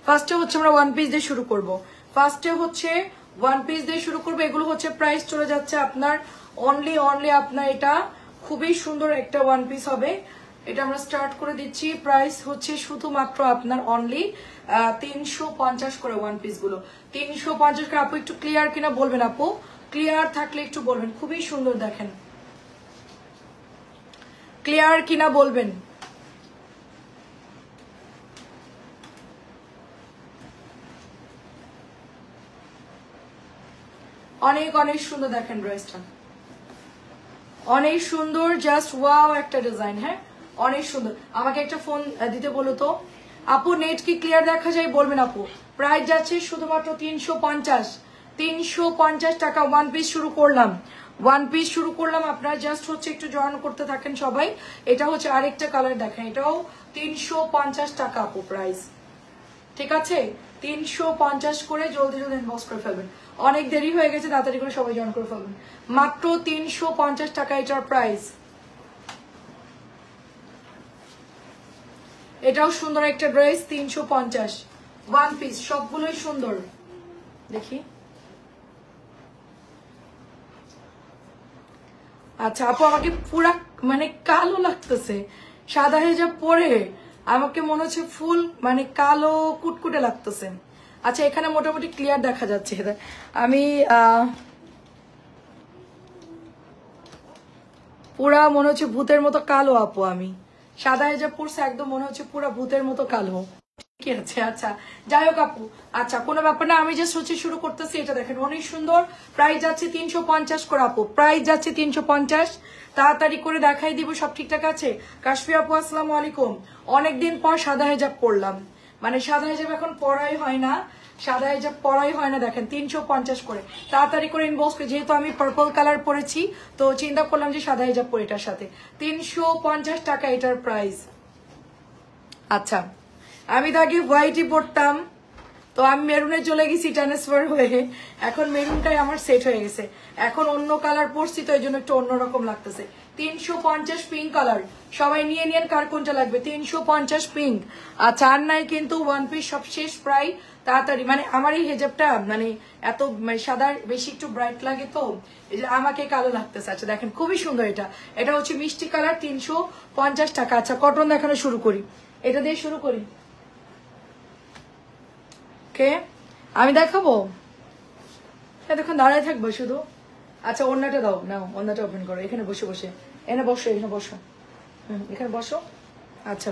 ফার্স্টে হচ্ছে আমরা ওয়ান পিস দিয়ে শুরু করব। ফার্স্টে হচ্ছে ওয়ান পিস দিয়ে শুরু করবো। এগুলো হচ্ছে প্রাইস চলে যাচ্ছে আপনার অনলি আপনার এটা খুবই সুন্দর একটা ওয়ান পিস হবে। এটা আমরা স্টার্ট করে দিচ্ছি। প্রাইস হচ্ছে শুধুমাত্র আপনার অনলি 350 করে ওয়ান পিস গুলো 350 করে। আপু একটু ক্লিয়ার কিনা বলবেন, আপু ক্লিয়ার থাকলে একটু বলবেন। খুবই সুন্দর, দেখেন ক্লিয়ার কিনা বলবেন। অনেক অনেক সুন্দর, দেখেন ড্রেসটা অনেক সুন্দর, জাস্ট ওয়াও একটা ডিজাইন। হ্যাঁ অনেক সুন্দর। আমাকে একটা ফোন দিতে বলো তো আপু, নেট কি ক্লিয়ার দেখা যায় বলবেন আপু। প্রাইস যাচ্ছে শুধুমাত্র 350 টাকা। ওয়ান পিস শুরু করলাম, ওয়ান পিস শুরু করলাম। আপনারা জাস্ট হচ্ছে একটু জয়েন করতে থাকেন সবাই। এটা হচ্ছে আরেকটা কালার, দেখেন এটাও 350 টাকা আপু প্রাইস। ঠিক আছে 350 করে। জলদি জলদি ইনবক্স করে ফেলবেন, অনেক দেরি হয়ে গেছে, তাড়াতাড়ি করে সবাই জয়েন করে ফেলবেন। মাত্র 350 টাকা এটার প্রাইস। এটাও সুন্দর একটা ড্রেস, 350 ওয়ান পিস, সবগুলোই সুন্দর। দেখি আচ্ছা আপু, আমাকে পুরা মানে কালো লাগতেছে সাদা হিজাব পরে, আমাকে মনে হচ্ছে ফুল মানে কালো কুটকুটে লাগতেছে। আচ্ছা এখানে মোটামুটি ক্লিয়ার দেখা যাচ্ছে। আমি পুরা মনে হচ্ছে ভূতের মতো কালো আপু। আমি সাদা হিজাব পরছে, একদম মনে হচ্ছে পুরা ভূতের মতো কালো। ঠিক আছে আচ্ছা, যাই হোক আপু, আচ্ছা কোনো ব্যাপার না। আমি জাস্ট হচ্ছে শুরু করতেছি। এটা দেখেন অনেক সুন্দর। প্রাইস যাচ্ছে 350 করে আপু, প্রাইস যাচ্ছে 350। তাড়াতাড়ি করে দেখাই দিব। সব ঠিকঠাক আছে? কাশফি আপু আসসালামু আলাইকুম। অনেকদিন পর সাদা হিজাব পরলাম, মানে সাদা হিজাব এখন পরাই হয় না, সাদা হিজাব পরাই হয় না। দেখেন 350 করে। তাড়াতাড়ি করে ইনবক্স করে, যেহেতু আমি পার্পল কালার পরেছি তো চিন্তা করলাম যে সাদা হিজাব পরে এটার সাথে। 350 টাকা এটার প্রাইস। আচ্ছা আমি তো আগে হোয়াইটই পড়তাম, তো আমি মেরুনে চলে গেছি ট্রান্সফার হয়ে, এখন মেরুনটাই আমার সেট হয়ে গেছে। এখন অন্য কালার পরছি তো এই জন্য একটু অন্যরকম লাগতেছে। 350 পিঙ্ক কালার, সবাই নিয়ে নিন কার কোনটা লাগবে। 350 পিঙ্ক। আচ্ছা আর নাই কিন্তু ওয়ান পিস সব শেষ প্রায়। তাড়াতাড়ি, মানে আমার এই হেজাবটা মানে এত সাদা বেশি একটু ব্রাইট লাগে তো এই যে আমাকে কালো লাগতেছে। আচ্ছা দেখেন খুবই সুন্দর। এটা এটা হচ্ছে মিষ্টি কালার, 350 টাকা। আচ্ছা কটন দেখানো শুরু করি, এটা দিয়ে শুরু করি। কে আমি দেখাবো? দেখুন দাঁড়ায় থাকবো শুধু। আচ্ছা অন্যটা দাও, নাও অন্যটা ওপেন করো। এখানে বসে বসে, এখানে বসো, এখানে বসো, এখানে বসো। আচ্ছা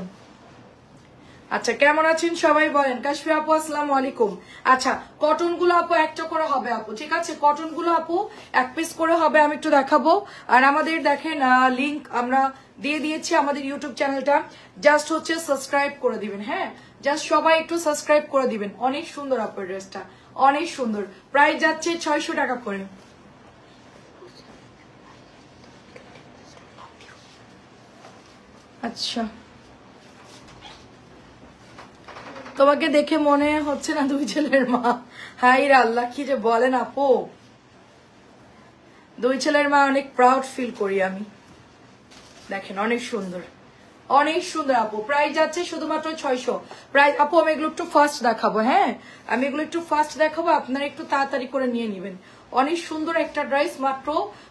আচ্ছা কেমন আছেন সবাই বলেন। কাশফি আপু আসসালামু আলাইকুম। আচ্ছা কটন গুলো আপু একটা করে হবে আপু, ঠিক আছে? কটন গুলো আপু এক পিস করে হবে, আমি একটু দেখাবো। আর আমাদের দেখেন লিংক আমরা দিয়ে দিয়েছি আমাদের ইউটিউব চ্যানেলটা, জাস্ট হচ্ছে সাবস্ক্রাইব করে দিবেন। হ্যাঁ জাস্ট সবাই একটু সাবস্ক্রাইব করে দিবেন। অনেক সুন্দর আপু ড্রেসটা, অনেক সুন্দর। প্রাইস যাচ্ছে 600 টাকা করে। আচ্ছা তোমাকে দেখে মনে হচ্ছে না দুই ছেলের মা? হাই রে আল্লাহ, কি যে বলেন আপু, দুই ছেলের মা, অনেক প্রাউড ফিল করি আমি। দেখেন অনেক সুন্দর, অনেক সুন্দর আপু। প্রাইস যাচ্ছে শুধুমাত্র 600। প্রাইস আপু আমি এগুলো একটু ফার্স্ট দেখাবো। হ্যাঁ আমি এগুলো একটু ফার্স্ট দেখাবো, আপনারা একটু তাড়াতাড়ি করে নিয়ে নেবেন। অনেক সুন্দর একটা ড্রেস, মাত্র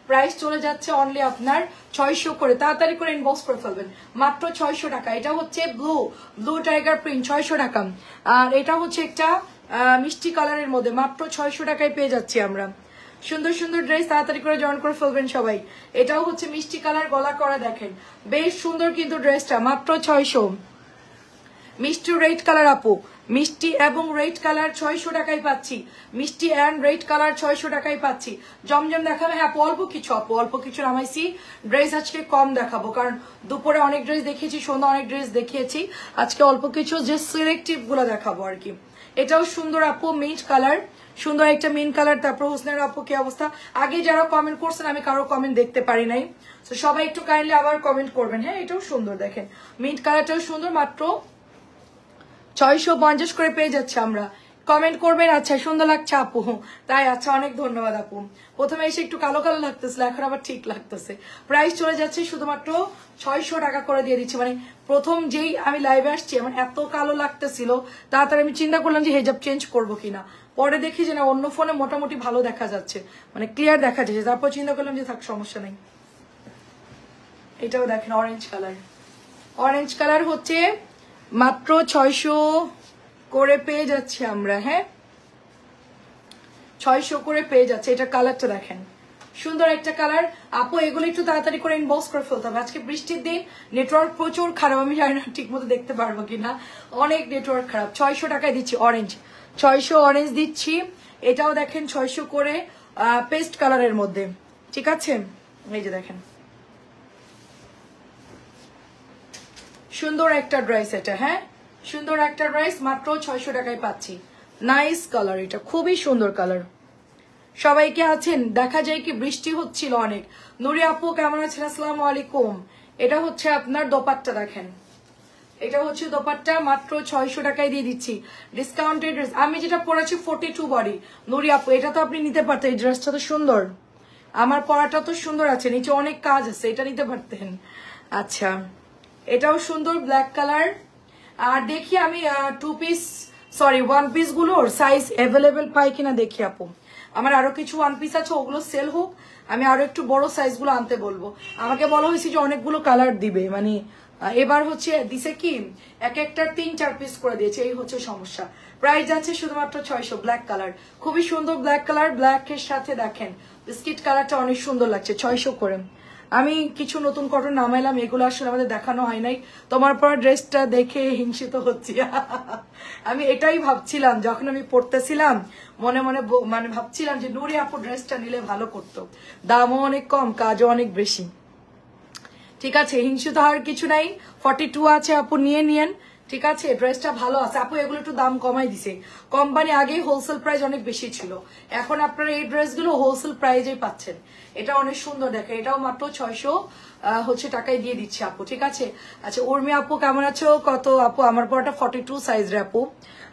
প্রাইস চলে যাচ্ছে অনলি আপনার 600 করে। তাড়াতাড়ি করে ইনবক্স করে ফেলবেন, মাত্র 600 টাকা। এটা হচ্ছে ব্লু টাইগার প্রিন্ট, 600 টাকা। আর এটা হচ্ছে একটা মিষ্টি কালারের মধ্যে, মাত্র 600 টাকায় পেয়ে যাচ্ছি আমরা। সুন্দর সুন্দর ড্রেস, তাড়াতাড়ি করে জয়েন করে ফেলবেন সবাই। এটাও হচ্ছে মিষ্টি কালার, গলা করা, দেখেন বেশ সুন্দর কিন্তু ড্রেসটা, মাত্র 600। মিষ্টি রেড কালার আপু, মিষ্টি এবং রেড কালার 600 টাকায় পাচ্ছি। মিষ্টি অ্যান্ড রেড কালার 600 টাকায় পাচ্ছি। জমজম দেখাবে? হ্যাঁ অল্প কিছু আপু, অল্প কিছু নামাইছি। ড্রেস আজকে কম দেখাবো, কারণ দুপুরে অনেক ড্রেস দেখিয়েছি, সন্ধ্যা অনেক ড্রেস দেখিয়েছি। আজকে অল্প কিছু যে সিলেক্টিভ গুলো দেখাবো আর কি। এটাও সুন্দর আপু, মিন্ট কালার, সুন্দর একটা মিন্ট কালার। তারপর হোসনের আপু কি অবস্থা? আগে যারা কমেন্ট করছেন আমি কারো কমেন্ট দেখতে পারি নাই, তো সবাই একটু কাইন্ডলি আবার কমেন্ট করবেন। হ্যাঁ এটাও সুন্দর, দেখেন মিন্ট কালারটাও সুন্দর, মাত্র 650 করে পেয়ে যাচ্ছে আমরা। কমেন্ট করবেন। আচ্ছা সুন্দর লাগছে আপু, তাই? আচ্ছা অনেক ধন্যবাদ আপু। প্রথমে এসে একটু কালো কালো লাগতেছিল, এখন আবার ঠিক লাগতেছে। প্রাইস চলে যাচ্ছে শুধুমাত্র 600 টাকা করে দিয়ে দিচ্ছি। মানে প্রথম যেই আমি লাইভে আসছি আমার এত কালো লাগতেছিল, তাড়াতাড়ি আমি চিন্তা করলাম যে হেজাব চেঞ্জ করবো কিনা। পরে দেখি যে না, অন্য ফোনে মোটামুটি ভালো দেখা যাচ্ছে, মানে ক্লিয়ার দেখা যাচ্ছে। তারপর চিন্তা করলাম যে থাক, সমস্যা নেই। এটাও দেখেন অরেঞ্জ কালার। অরেঞ্জ কালার হচ্ছে মাত্র 600 করে পেয়ে যাচ্ছি আমরা। হ্যাঁ 600 করে পেয়ে যাচ্ছে। এটা কালারটা দেখেন, সুন্দর একটা কালার। আপু এগুলো একটু তাড়াতাড়ি করে ইনবক্স করে ফেলতে হবে। আজকে বৃষ্টির দিন, নেটওয়ার্ক প্রচুর খারাপ, আমি জানি না ঠিক মতো দেখতে পারবো কিনা, অনেক নেটওয়ার্ক খারাপ। 600 টাকায় দিচ্ছি অরেঞ্জ, 600 অরেঞ্জ দিচ্ছি। এটাও দেখেন 600 করে পেস্ট কালারের মধ্যে, ঠিক আছে? এই যে দেখেন সুন্দর একটা ড্রেস এটা। হ্যাঁ সুন্দর একটা ড্রেস, মাত্র 600 টাকায় পাচ্ছি। নাইস কালার, এটা খুবই সুন্দর কালার। সবাইকে আছেন? দেখা যায় কি বৃষ্টি হচ্ছিল অনেক। নুরি আপু কেমন আছেন? আসসালামু আলাইকুম। এটা হচ্ছে আপনার দোপাট্টা, দেখেন এটা হচ্ছে দোপাট্টা, মাত্র 600 টাকায় দিয়ে দিচ্ছি ডিসকাউন্টেড ড্রেস। আমি যেটা পরেছি 42 বডি। নুরি আপু এটা তো আপনি নিতে পারতেন, এই ড্রেসটা তো সুন্দর, আমার পরাটা তো সুন্দর আছে, নিচে অনেক কাজ আছে, এটা নিতে পারতেন। আচ্ছা এটাও সুন্দর ব্ল্যাক কালার। আর দেখি আমি 1 পিস গুলোর সাইজ অ্যাভেলেবেল পাই কিনা দেখি আপু। আমার আরো কিছু 1 পিস আছে, ওগুলো সেল হোক, আমি আরো একটু বড় সাইজ গুলো আনতে বলবো। আমাকে বলা হয়েছে যে অনেকগুলো কালার দিবে, মানে এবার হচ্ছে দিছে কি এক একটার 3-4 পিস করে দিয়েছে, এই হচ্ছে সমস্যা। প্রাইস যাচ্ছে শুধুমাত্র 600। ব্ল্যাক কালার, খুবই সুন্দর ব্ল্যাক কালার। ব্ল্যাক এর সাথে দেখেন বিস্কিট কালারটা অনেক সুন্দর লাগছে, 600 করে। আমি কিছু নতুন কটন নামাইলাম, এগুলো আসলে আমাদের দেখানো হয় নাই। তোমার পর ড্রেসটা দেখে হিংসিত হচ্ছি। আমি এটাই ভাবছিলাম যখন আমি পড়তেছিলাম, মনে মনে মানে ভাবছিলাম যে নুরি আপু ড্রেসটা নিলে ভালো করতো, দামও অনেক কম, কাজও অনেক বেশি। ঠিক আছে, হিংসিত হওয়ার কিছু নাই। 42 আছে আপু, নিয়ে নিয়েন, ঠিক আছে? ড্রেসটা ভালো আছে আপু, এগুলো একটু দাম কমাই দিছে কোম্পানি। আগেই হোলসেল প্রাইস অনেক বেশি ছিল, এখন আপনারা এই ড্রেসগুলো হোলসেল প্রাইজেই পাচ্ছেন। এটা অনেক সুন্দর, দেখে এটাও মাত্র 600 হচ্ছে টাকায় দিয়ে দিচ্ছে আপু, ঠিক আছে? আচ্ছা উর্মি আপু কেমন আছো? কত আপু? আমার পরটা 42 সাইজ রে আপু,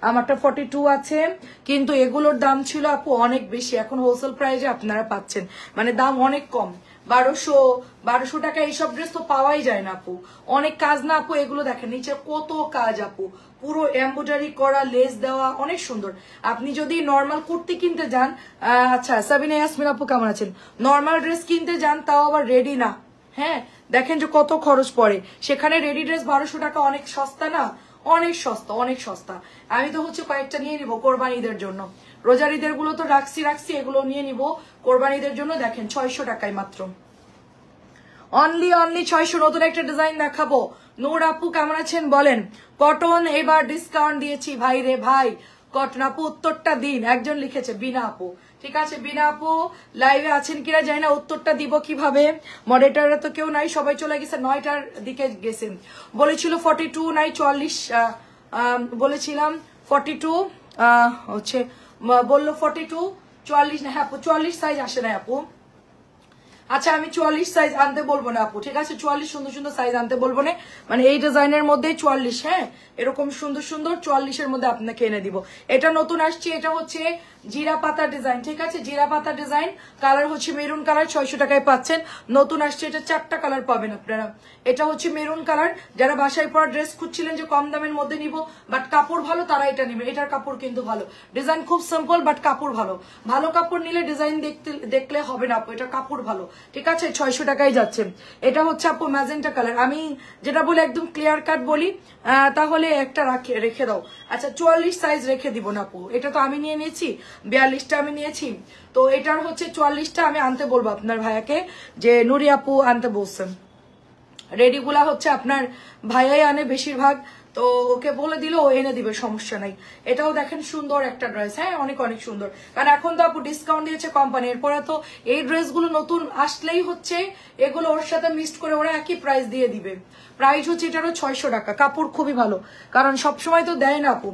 আমারটা 42 আছে, কিন্তু এগুলোর দাম ছিল আপু অনেক বেশি, এখন হোলসেল প্রাইজে আপনারা পাচ্ছেন, মানে দাম অনেক কম। 1200 টাকা এইসব ড্রেস তো পাওয়াই যায় না আপু, অনেক কাজ না আপু? এগুলো দেখেন নিচে কত কাজ আপু, পুরো এমব্রয়ডারি করা, লেস দেওয়া, অনেক সুন্দর। আপনি যদি নর্মাল কুর্তি কিনতে যান, আচ্ছা সাবিনা ইয়াসমিন আপু কেমন আছেন? নর্মাল ড্রেস কিনতে যান, তাও আবার রেডি না, হ্যাঁ দেখেন যে কত খরচ পড়ে, সেখানে রেডি ড্রেস 1200 টাকা, অনেক সস্তা না? অনেক সস্তা, অনেক সস্তা। আমি তো হচ্ছে কয়েকটা নিয়ে নিবো কোরবানিদের জন্য, রোজার ঈদের গুলো তো রাখছি, এগুলো নিয়ে নিবো কোরবানিদের জন্য। দেখেন 600 টাকায় মাত্র, অনলি 600। নতুন একটা ডিজাইন দেখাবো। নূর আপু কেমন আছেন বলেন? কটন এবার ডিসকাউন্ট দিয়েছি ভাই রে ভাই। কটন আপু উত্তরটা দিন, একজন লিখেছে বিনা আপু, ঠিক আছে? বিনা আপু লাইভে আছেন কিনা জানি না, উত্তরটা দিব কিভাবে? মডারেটররা তো কেউ নাই, সবাই চলে গেছে, 9টার দিকে গেছেন। বলেছিল 42 নাই 44, বলেছিলাম 42 হচ্ছে, বললো 42, 44 না? হ্যাঁ আপু 44 সাইজ আসে না আপু। আচ্ছা আমি 44 সাইজ আনতে বলবো না আপু, ঠিক আছে? 44 সুন্দর সুন্দর সাইজ আনতে বলবো না, মানে এই ডিজাইনের মধ্যে 44, হ্যাঁ এরকম সুন্দর সুন্দর 44-এর মধ্যে আপনাকে এনে দিব। এটা নতুন আসছে, এটা হচ্ছে জিরা পাতা ডিজাইন, ঠিক আছে? জিরা পাতা ডিজাইন, কালার হচ্ছে মেরুন কালার, 600 টাকায় পাচ্ছেন। নতুন আসছে, এটা 4টা কালার পাবেন আপনারা। এটা হচ্ছে মেরুন কালার, যারা বাসায় পরা ড্রেস খুঁজছিলেন যে কম দামের মধ্যে নিব বাট কাপড় ভালো, তারা এটা নেবেন। এটার কাপড় কিন্তু ভালো, ডিজাইন খুব সিম্পল বাট কাপড় ভালো। ভালো কাপড় নিলে ডিজাইন দেখলে হবে না আপু, এটা কাপড় ভালো, ঠিক আছে? 600 টাকায় যাচ্ছে। এটা হচ্ছে আপু ম্যাজেন্টা কালার, আমি যেটা বলি একদম ক্লিয়ার কাট বলি, তাহলে একটা রেখে দাও। আচ্ছা 44 সাইজ রেখে দিব না আপু, এটা তো আমি নিয়ে নিয়েছি, 42টা আমি নিয়েছি, তো এটার হচ্ছে 44টা আমি আনতে বলবো আপনার ভাইয়াকে, যে নুরি আপু আনতে বলছেন। রেডিগুলা হচ্ছে আপনার ভাইয়াই আনে বেশিরভাগ, তো ওকে বলে দিল ও এনে দিবে, সমস্যা নাই। এটাও দেখেন সুন্দর একটা ড্রেস, হ্যাঁ অনেক অনেক সুন্দর, কারণ এখন তো আপু ডিসকাউন্ট দিয়েছে কোম্পানি। এরপরে তো এই ড্রেসগুলো নতুন আসলেই হচ্ছে এগুলো ওর সাথে মিক্সড করে ওরা একই প্রাইস দিয়ে দিবে। প্রাইস হচ্ছে এটারও 600 টাকা, কাপড় খুবই ভালো, কারণ সবসময় তো দেয় না আপু।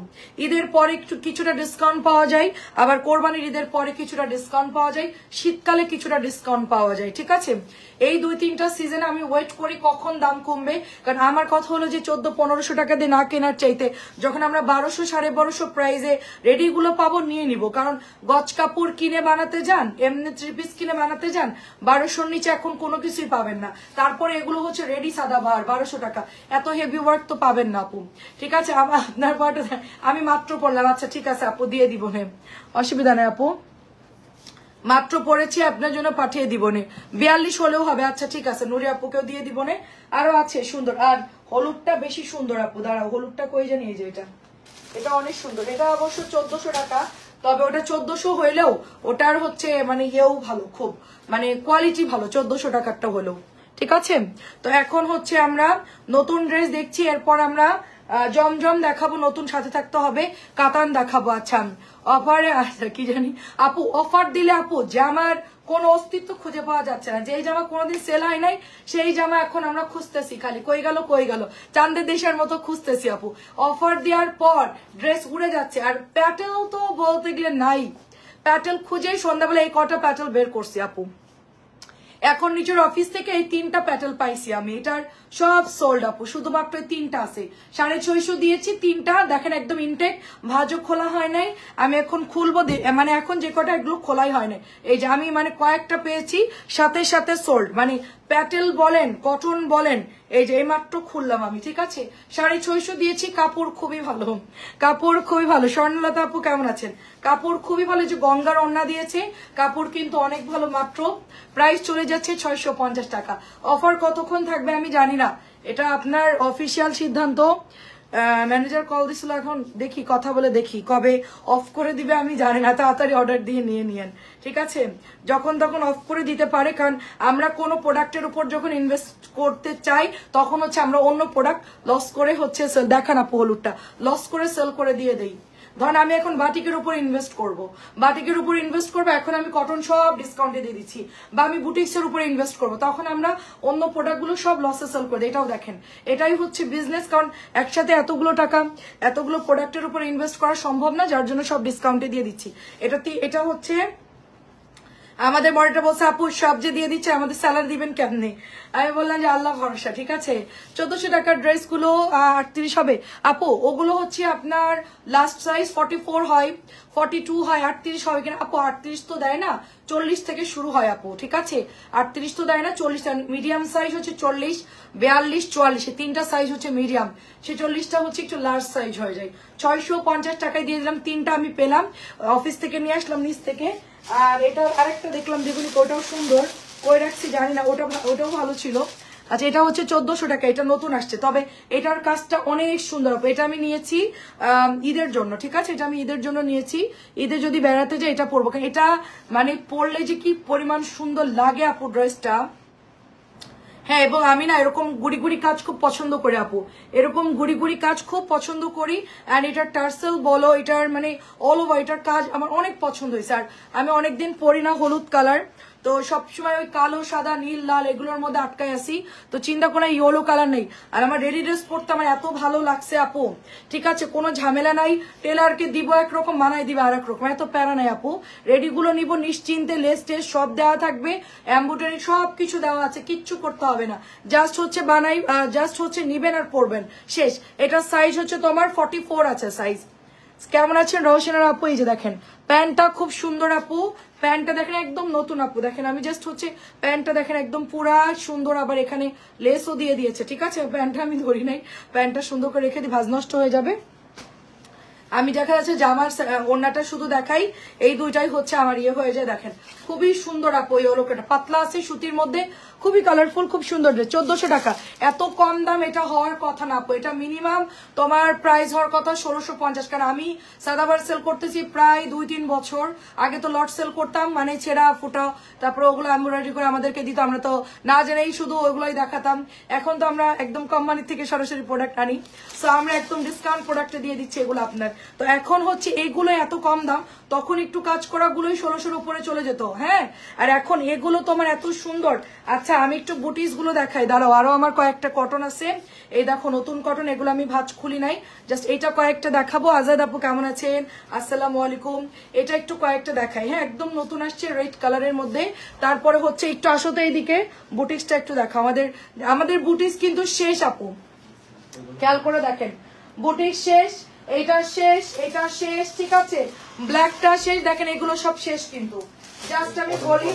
ঈদের পরে কিছুটা ডিসকাউন্ট পাওয়া যায়, আবার কোরবানির ঈদের পরে কিছুটা ডিসকাউন্ট পাওয়া যায়, শীতকালে কিছুটা ডিসকাউন্ট পাওয়া যায়, ঠিক আছে? এই 2-3টা সিজনে আমি ওয়েট করি কখন দাম কমবে, কারণ আমার কথা হলো যে 1400-1500 টাকা দিয়ে মধ্যে না কেনার চাইতে যখন আমরা 1200 1250 প্রাইসে রেডি গুলো পাবো নিয়ে নিব। কারণ গজ কাপড় কিনে বানাতে যান, এমনি 3 পিস কিনে বানাতে যান, 1200-র নিচে এখন কোনো কিছুই পাবেন না। তারপরে এগুলো হচ্ছে রেডি সাদাবাহার 1200 টাকা, এত হেভি ওয়ার্ক তো পাবেন না আপু। ঠিক আছে, আপনার পার্ট আমি মাত্র পড়লাম। আচ্ছা ঠিক আছে আপু, দিয়ে দিব নে, অসুবিধা নেই আপু, মাত্র পড়েছি আপনার জন্য পাঠিয়ে দিব নে, 42 হলেও হবে। আচ্ছা ঠিক আছে, নুরি আপুকেও দিয়ে দিব নে। আরো আছে সুন্দর, আর হলুদটা বেশি সুন্দর আপু, দাঁড়াও হলুদটা কই জানি, এই যে এটা অনেক সুন্দর। এটা অবশ্য 1400 টাকা, তবে ওটা 1400 হইলেও ওটার হচ্ছে মানে ইয়েও ভালো, খুব মানে কোয়ালিটি ভালো 1400 টাকারটা হলেও। ঠিক আছে, তো এখন হচ্ছে আমরা নতুন ড্রেস দেখছি, এরপর আমরা জমজম দেখাবো, নতুন সাথে থাকতে হবে, কাতান দেখাবো। আচ্ছা অফারে আচ্ছা কি জানি আপু, অফার দিলে আপু জামার কোনো অস্তিত্ব খুঁজে পাওয়া যাচ্ছে না। যেই জামা কোনোদিন সেল হয় নাই সেই জামা এখন আমরা খুঁজতেছি, খালি কই গেল চাঁদের দেশের মতো খুঁজতেছি আপু। অফার দেওয়ার পর ড্রেস উড়ে যাচ্ছে, আর প্যাটেল তো বলতে গেলে নাই, প্যাটেল খুঁজেই সন্ধ্যাবেলা এই কটা প্যাটেল বের করছি আপু। এখন নিজের অফিস থেকে এই 3টা প্যাটেল পাইছি আমি, এটার সব সোল্ড আপু, শুধুমাত্র 3টা আছে। 650 দিয়েছি 3টা, দেখেন একদম ইনটেক, ভাজও খোলা হয় নাই। আমি এখন খুলবো, মানে এখন যে কটা এগুলো খোলাই হয় নাই, এই যে আমি মানে কয়েকটা পেয়েছি সাথে সাথে সোল্ড, মানে প্যাটেল বলেন কটন বলেন, এই যে এইমাত্র খুললাম আমি। ঠিক আছে, 650 দিয়েছি, কাপড় খুবই ভালো, কাপড় খুবই ভালো। স্বর্ণলতা আপু কেমন আছেন? কাপড় খুবই ভালো, যে গঙ্গার ওড়না দিয়েছে, কাপড় কিন্তু অনেক ভালো। মাত্র প্রাইস চলে যাচ্ছে 650 টাকা। অফার কতক্ষণ থাকবে আমি জানি না, এটা আপনার অফিসিয়াল সিদ্ধান্ত। ম্যানেজার কল দিছিল, এখন দেখি কথা বলে দেখি কবে অফ করে দিবে আমি জানি না, তাড়াতাড়ি অর্ডার দিয়ে নিয়ে নিয়েন। ঠিক আছে, যখন তখন অফ করে দিতে পারে, কারণ আমরা কোনো প্রোডাক্টের উপর যখন ইনভেস্ট করতে চাই তখন হচ্ছে আমরা অন্য প্রোডাক্ট লস করে হচ্ছে দেখান আপু হলুদটা লস করে সেল করে দিয়ে দেই। ধরেন আমি এখন বাটিকের উপর ইনভেস্ট করব, এখন আমি কটন সব ডিসকাউন্টে দিয়ে দিচ্ছি, বা আমি বুটিক্সের উপর ইনভেস্ট করব, তখন আমরা অন্য প্রোডাক্টগুলো সব লসে সেল করে দিই। এটাও দেখেন, এটাই হচ্ছে বিজনেস, কারণ একসাথে এতগুলো টাকা এতগুলো প্রোডাক্টের উপর ইনভেস্ট করা সম্ভব না, যার জন্য সব ডিসকাউন্টে দিয়ে দিচ্ছি। এটা হচ্ছে আমাদের বড়টা বলছে আপু সব যে দিয়ে দিচ্ছে, আমাদের স্যালারি দিবেন কেমনে? আমি বললাম যে আল্লাহ ভরসা। ঠিক আছে, 1400 টাকার ড্রেস গুলো 38 হবে আপু, ওগুলো হচ্ছে আপনার লাস্ট সাইজ 44 হয়, 42 হয়, 38 হবে কিনা আপু? 38 তো দেয় না, 40 থেকে শুরু হয় আপু। ঠিক আছে, 38 তো দেয় না, 40, মিডিয়াম সাইজ হচ্ছে 40, 42, 44, 3টা সাইজ হচ্ছে মিডিয়াম, সে 40টা হচ্ছে একটু লার্জ সাইজ হয়ে যায়। 650 টাকায় দিয়ে দিলাম, 3টা আমি পেলাম, অফিস থেকে নিয়ে আসলাম নিচ থেকে। আর এটা আরেকটা দেখলাম বেগুনি, ওটাও সুন্দর, কই রাখছি জানি না, ওটাও ভালো ছিল। আচ্ছা এটা হচ্ছে 1400 টাকা, এটা নতুন আসছে, তবে এটার কাজটা অনেক সুন্দর। এটা আমি নিয়েছি ঈদের জন্য। ঠিক আছে, এটা আমি ঈদের জন্য নিয়েছি, ঈদে যদি বেড়াতে যাই এটা পরবো, কারণ এটা মানে পরলে যে কি পরিমাণ সুন্দর লাগে আপু ড্রেসটা। হ্যাঁ, এবং আমি না এরকম গুড়ি গুড়ি কাজ খুব পছন্দ করি আপু, এরকম গুড়ি গুড়ি কাজ খুব পছন্দ করি। অ্যান্ড এটার টার্সেল বলো, এটার মানে অল ওভার এটার কাজ আমার অনেক পছন্দ হয়েছে। আর আমি অনেকদিন পরি না হলুদ কালার, তো সবসময় ওই কালো সাদা নীল লাল এগুলোর মধ্যে আটকায় আসি, তো চিন্তা করে ইয়েলো কালার নেই। আর আমার রেডি ড্রেস পরতে আমার এত ভালো লাগছে আপু। ঠিক আছে, কোনো ঝামেলা নাই, টেলারকে দিব একরকম, বানাই দিবে আর এক রকম, এত প্যারা নাই আপু। রেডিগুলো নিব নিশ্চিন্তে, লেস টেস সব দেওয়া থাকবে, এমব্রয়ডারি সব কিছু দেওয়া আছে, কিচ্ছু করতে হবে না, জাস্ট হচ্ছে বানাই, জাস্ট হচ্ছে নিবেন আর পরবেন, শেষ। এটার সাইজ হচ্ছে তোমার 44 আছে সাইজ। কেমন আছেন রওশনার আপু? এই যে দেখেন প্যান্টটা খুব সুন্দর আপু, প্যান্টটা দেখেন একদম নতুন আপু, দেখেন আমি জাস্ট হচ্ছে প্যান্টটা দেখেন একদম পুরা সুন্দর, আবার এখানে লেসও দিয়ে দিয়েছে। ঠিক আছে, প্যান্টটা আমি ধরি নাই, প্যান্টটা সুন্দর করে রেখে দিই, ভাঁজ নষ্ট হয়ে যাবে। আমি দেখা যাচ্ছে জামার ওড়নাটা শুধু দেখাই, এই দুইটাই হচ্ছে আমার ইয়ে হয়ে যায়। দেখেন খুবই সুন্দর আপু, এই ওলোকাটা পাতলা আছে সুতির মধ্যে, খুবই কালারফুল, খুব সুন্দর। 1400 টাকা, এত কম দাম এটা হওয়ার কথা না আপু, এটা মিনিমাম তোমার প্রাইস হওয়ার কথা 1650। কারণ আমি সাদাবার সেল করতেছি প্রায় 2-3 বছর আগে, তো লট সেল করতাম, মানে ছেঁড়া ফুটা, তারপরে ওগুলো এমব্রয়ডারি করে আমাদেরকে দিত, আমরা তো না জেনেই শুধু ওগুলোই দেখাতাম। এখন তো আমরা একদম কোম্পানির থেকে সরাসরি প্রোডাক্ট আনি, সো আমরা একদম ডিসকাউন্ট প্রোডাক্টে দিয়ে দিচ্ছি এগুলো আপনার। তো এখন হচ্ছে এইগুলো এত কম দাম, তখন একটু কাজ করা গুলোই 1600-র উপরে চলে যেত। হ্যাঁ, আর এখন এগুলো তোমার এত সুন্দর। আচ্ছা আমি একটু বুটিস গুলো দেখাই, দাঁড়াও, আরো আমার কয়েকটা কটন আছে, এই দেখো নতুন কটন, এগুলো আমি ভাঁজ খুলি নাই, জাস্ট এইটা কয়েকটা দেখাবো। আজাদ আপু কেমন আছেন? আসসালামু আলাইকুম। এটা একটু কয়েকটা দেখাই, হ্যাঁ একদম নতুন আসছে রেড কালারের মধ্যে। তারপরে হচ্ছে একটু আসো তো এইদিকে, বুটিক্সটা একটু দেখো, আমাদের বুটিক্স কিন্তু শেষ আপু, খেয়াল করে দেখেন বুটিক শেষ, এটা শেষ, এটা শেষ, ঠিক আছে, ব্ল্যাকটা শেষ, দেখেন এগুলো সব শেষ কিন্তু। জাস্ট আমি বলি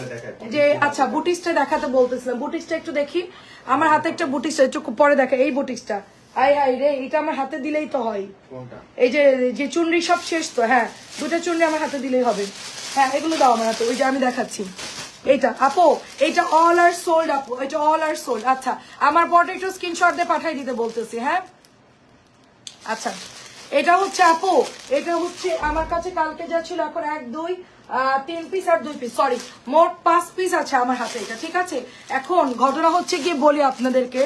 যে আচ্ছা বুটিক্সটা দেখাতে বলতেছিলাম, বুটিক্সটা একটু দেখি, আমার হাতে একটা বুটিক্স একটু পরে দেখা, এই বুটিক্সটা আই হাই রে, এটা আমার হাতে দিলেই তো হয়, এই যে চুনরি সব শেষ তো, হ্যাঁ দুটা চুনরি আমার হাতে দিলেই হবে, হ্যাঁ এগুলো দাও আমার হাতে, ওই যে আমি দেখাচ্ছি এইটা আপু, এটা অল আর সোল্ড আপু, এটা অল আর সোল্ড। আচ্ছা আমার পরে একটু স্ক্রিনশট দিয়ে পাঠাই দিতে বলতেছি, হ্যাঁ আচ্ছা এটা হচ্ছে আপু, এটা হচ্ছে আমার কাছে কালকে যা ছিল, এখন 1 2 3 পিস আর 2 পিস, সরি মোট 5 পিস আছে আমার হাতে এটা, ঠিক আছে। এখন ঘটনা হচ্ছে গিয়ে বলি আপনাদেরকে,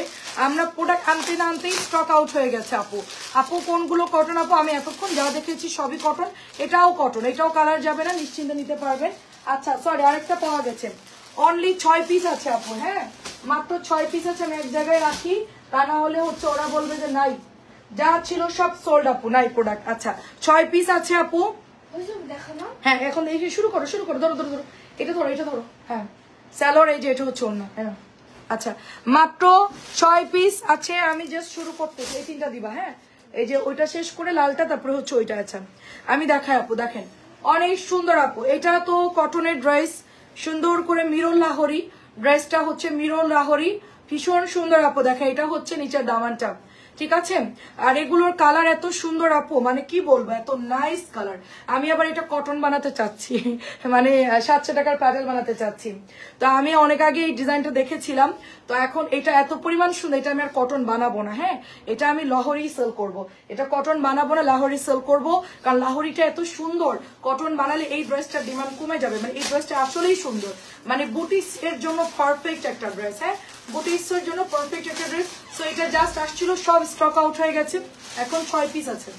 আমরা প্রোডাক্ট আনতে না আনতেই স্টক আউট হয়ে গেছে আপু। আপু কোনগুলো কটন আপু, আমি এতক্ষণ যা দেখেছি সবই কটন, এটাও কটন, এটাও কালার যাবে না, নিশ্চিন্তে নিতে পারবেন। আচ্ছা সরি আরেকটা পাওয়া গেছে, অনলি 6 পিস আছে আপু, হ্যাঁ মাত্র 6 পিস আছে, আমি এক জায়গায় রাখি, তা না হলে হচ্ছে ওরা বলবে যে নাই, যা ছিল সব সোল্ড আপু, নাই প্রোডাক্ট। আচ্ছা 6 পিস আছে আপু, হ্যাঁ এখন এই শুরু করো, শুরু করো, ধরো ধরো ধরো, এটা ধরো, এটা ধরো, হ্যাঁ স্যালোর, এই যে এটা হচ্ছে অন্য, হ্যাঁ আচ্ছা মাত্র 6 পিস আছে, আমি জাস্ট শুরু করতেছি, এই 3টা দিবা, হ্যাঁ এই যে ওইটা শেষ করে লালটা, তারপরে হচ্ছে ওইটা, আচ্ছা আমি দেখাই আপু, দেখেন অনেক সুন্দর আপু, এটা তো কটনের ড্রেস, সুন্দর করে মিরর লাহোরি, ড্রেসটা হচ্ছে মিরর লাহোরি, ভীষণ সুন্দর আপু, দেখা এটা হচ্ছে নিচের দামানটা, ঠিক আছে। আর এগুলোর কালার এত সুন্দর আপু, মানে কি বলবো, এত নাইস কালার। আমি আবার এটা কটন বানাতে চাচ্ছি, মানে 700 টাকার প্যাডেল বানাতে চাচ্ছি, তো আমি অনেক আগে এই ডিজাইনটা দেখেছিলাম, তো এখন এটা এত পরিমাণ সুন্দর, এটা আমি আর কটন বানাবো না, হ্যাঁ এটা আমি লাহোরি সেল করব, এটা কটন বানাবো না, লাহোরি সেল করব, কারণ লাহোরিটা এত সুন্দর, কটন বানালে এই ড্রেসটার ডিমান্ড কমে যাবে, মানে এই ড্রেসটা আসলেই সুন্দর, মানে বুটিক্স এর জন্য পারফেক্ট একটা ড্রেস, হ্যাঁ বুটিক্স এর জন্য পারফেক্ট একটা ড্রেস। সো এটা জাস্ট আসছিল, সব স্টক আউট হয়ে গেছে, এখন 6 পিস আছে,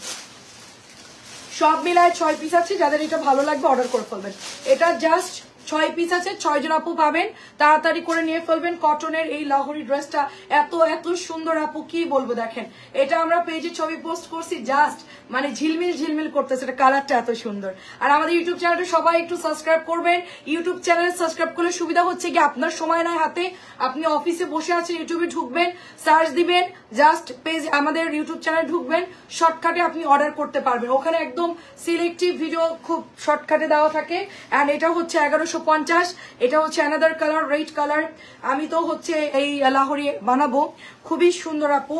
সব মিলায় 6 পিস আছে, যাদের এটা ভালো লাগবে অর্ডার করে ফেলবেন, এটা জাস্ট 6 পিস আছে, 6 জন আপু পাবেন, তাড়াতাড়ি করে নিয়ে ফেলবেন। কটনের এই লাহোরি ড্রেসটা এত এত সুন্দর আপু, কি বলবো, দেখেন এটা আমরা পেজে ছবি পোস্ট করছি, জাস্ট মানে ঝিলমিল ঝিলমিল করতেছে, এটা কালারটা এত সুন্দর। আর আমাদের ইউটিউব চ্যানেলটা সবাই একটু সাবস্ক্রাইব করবেন, ইউটিউব চ্যানেল সাবস্ক্রাইব করলে সুবিধা হচ্ছে কি, আপনার সময় নাই হাতে, আপনি অফিসে বসে আছেন, ইউটিউবে ঢুকবেন, সার্চ দিবেন, জাস্ট পেজ আমাদের ইউটিউব চ্যানেল ঢুকবেন, শর্টকাটে আপনি অর্ডার করতে পারবেন, ওখানে একদম সিলেক্টিভ ভিডিও খুব শর্টকাটে দেওয়া থাকে। অ্যান্ড এটা হচ্ছে 1150, এটা হচ্ছে অ্যানাদার কালার, রেড কালার, আমি তো হচ্ছে এই লাহোরি বানাবো, খুবই সুন্দর আপু।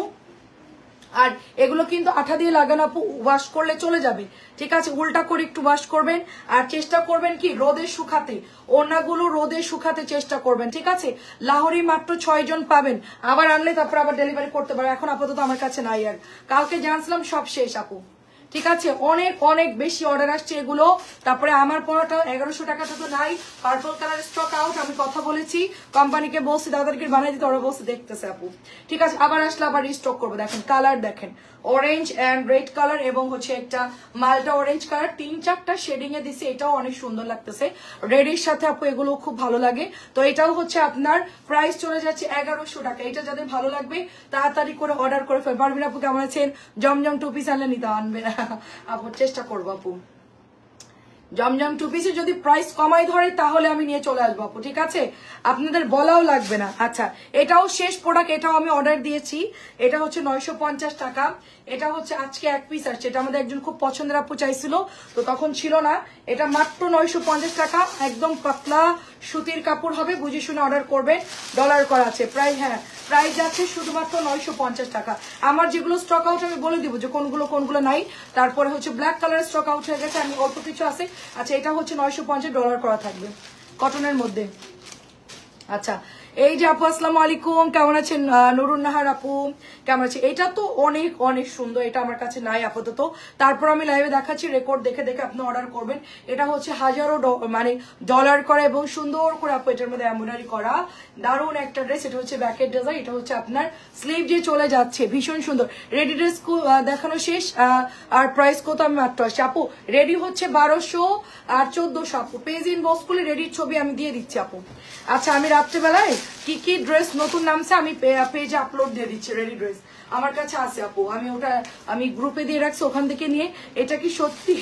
আর এগুলো কিন্তু আঠা দিয়ে লাগানো আপু, ওয়াশ করলে চলে যাবে, ঠিক আছে, উল্টা করে একটু ওয়াশ করবেন, আর চেষ্টা করবেন কি রোদে শুকাতে, ওড়নাগুলো রোদে শুকাতে চেষ্টা করবেন, ঠিক আছে। লাহোরি মাত্র 6 জন পাবেন, আবার আনলে তারপর আবার ডেলিভারি করতে পারে, এখন আপাতত আমার কাছে নাই, আর কালকে জানছিলাম সব শেষ আপু, ঠিক আছে, অনেক অনেক বেশি অর্ডার আসছে এগুলো। তারপরে আমার পড়াটা 1100 টাকাটা তো নাই, পার্পল কালার স্টক আউট, আমি কথা বলেছি কোম্পানিকে, বলছি দাদাদেরকে বানিয়ে দিতে, ওরা বলছে দেখতেছে আপু, ঠিক আছে, আবার আসলে আবার রিস্টক করবো। দেখেন কালার দেখেন, অরেঞ্জ এন্ড রেড কালার এবং হচ্ছে একটা মালটা অরেঞ্জ কালার, 3-4টা শেডিং এ দিছে, এটাও অনেক সুন্দর লাগতেছে, রেডের সাথে আপু এগুলো খুব ভালো লাগে। তো এটাও হচ্ছে আপনার প্রাইস চলে যাচ্ছে 1100 টাকা, এটা যাদের ভালো লাগবে তাড়াতাড়ি করে অর্ডার করে ফেলবেন। পারবেন আপু, কেমন আছেন? জমজম 2 পিস আনলে নিতে আনবে না আপু, চেষ্টা করবো আপু, জমজম 2 পিসে যদি প্রাইস কমাই ধরে তাহলে আমি নিয়ে চলে আসবো আপু, ঠিক আছে, আপনাদের বলাও লাগবে না। আচ্ছা এটাও শেষ প্রোডাক্ট, এটাও আমি অর্ডার দিয়েছি, এটা হচ্ছে 950 টাকা, এটা হচ্ছে আজকে 1 পিস আসছে, এটা আমাদের একজন খুব পছন্দের আপু চাইছিল, তো তখন ছিল না, এটা মাত্র 950 টাকা, একদম পাতলা সুতির কাপড় হবে, বুঝে শুনে অর্ডার করবেন, ডলার করা আছে প্রাইস, হ্যাঁ প্রাইস যাচ্ছে শুধুমাত্র 950 টাকা। আমার যেগুলো স্টক আউট আমি বলে দিব যে কোনগুলো কোনগুলো নাই। তারপরে হচ্ছে ব্ল্যাক কালারের স্টক আউট হয়ে গেছে, আমি অল্প কিছু আছে। আচ্ছা এটা হচ্ছে 950 ডলার করা থাকবে কটনের মধ্যে। আচ্ছা এই যে আপু আসসালামু আলাইকুম, কেমন আছেন? নুরুন নাহার আপু কেমন আছে? এটা তো অনেক অনেক সুন্দর, এটা আমার কাছে নাই আপাতত, তারপর আমি লাইভে দেখাচ্ছি, রেকর্ড দেখে দেখে আপনি অর্ডার করবেন। এটা হচ্ছে হাজারো মানে ডলার করা এবং সুন্দর করে আপু এটার মধ্যে এমব্রয়ডারি করা, দারুণ একটা ড্রেস। এটা হচ্ছে ব্যাকের ডিজাইন, এটা হচ্ছে আপনার স্লিভ যে চলে যাচ্ছে, ভীষণ সুন্দর। রেডি ড্রেস দেখানো শেষ, আর প্রাইস কত আমি মাত্র আসছি আপু, রেডি হচ্ছে 1200 আর 1400 আপু, পেজ ইন বক্স করলে রেডির ছবি আমি দিয়ে দিচ্ছি আপু। আচ্ছা আমি রাত্রেবেলায় কি কি ড্রেস নতুন নামছে আমি পেজে আপলোড দিয়ে দিচ্ছি, রেডি ড্রেস আমার কাছে আছে আপু, আমি ওটা আমি গ্রুপে দিয়ে রাখছি, ওখান থেকে নিয়ে। এটা কি সত্যি?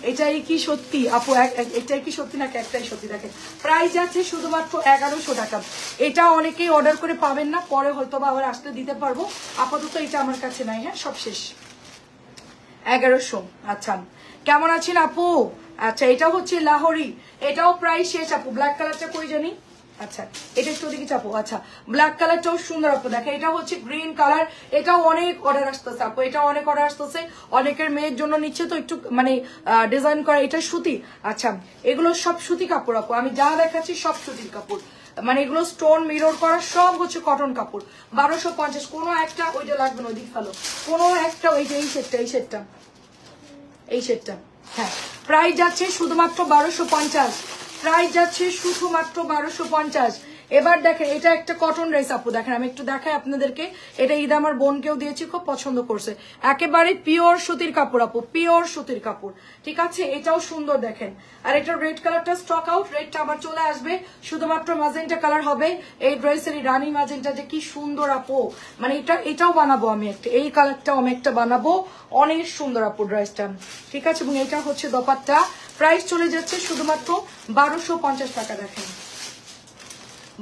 এটাই কি সত্যি আপু? এটাই কি সত্যি নাকি একটাই সত্যি? দেখেন প্রাইস আছে শুধুমাত্র 1100 টাকা। এটা অনেকেই অর্ডার করে পাবেন না, পরে হয়তো বা আবার আসতে দিতে পারবো, আপাতত এটা আমার কাছে নাই। হ্যাঁ সব শেষ, 1100। আচ্ছা কেমন আছেন আপু? আচ্ছা এটা হচ্ছে লাহোরি, এটাও প্রাইস শেষ আপু। ব্ল্যাক কালারটা কই জানি, আচ্ছা এটা একটু ওদিকে চাপো। আচ্ছা ব্ল্যাক কালারটাও সুন্দর আপু, দেখেন এটা হচ্ছে গ্রিন কালার, এটাও অনেক অর্ডার আসতেছে আপু, এটা অনেক অর্ডার আসতেছে, অনেকের মেয়ের জন্য নিচ্ছে তো একটু মানে ডিজাইন করা। এটা সুতি, আচ্ছা এগুলো সব সুতি কাপড় আপু, আমি যা দেখাচ্ছি সব সুতির কাপড়, মানে এগুলো স্টোন মিরর করা সব হচ্ছে কটন কাপড়। 1250, কোনো একটা ওইটা লাগবে না, ওইদিক ভালো, কোনো একটা ওই যে এই সেটটা এই সেটটা হ্যাঁ প্রাইস যাচ্ছে শুধুমাত্র 1250, প্রাইস যাচ্ছে শুধুমাত্র 1250। এবার দেখেন এটা একটা কটন ড্রেস আপু, দেখেন আমি একটু দেখাই আপনাদেরকে, এটা ঈদ আমার বোনকেও দিয়েছি, খুব পছন্দ করছে, একেবারে পিওর সুতির কাপড় আপু, পিওর সুতির কাপড়, ঠিক আছে। এটাও সুন্দর দেখেন, আর এটা রেড কালারটা স্টক আউট, রেডটা আবার চলে আসবে, শুধুমাত্র ম্যাজেন্টা কালার হবে এই ড্রেসের। রানী ম্যাজেন্টা যে কি সুন্দর আপু, মানে এটাও বানাবো আমি একটা, এই কালারটাও আমি একটা বানাবো, অনেক সুন্দর আপু ড্রেসটা, ঠিক আছে। এবং এটা হচ্ছে দোপাট্টা, প্রাইস চলে যাচ্ছে শুধুমাত্র 1250 টাকা। দেখেন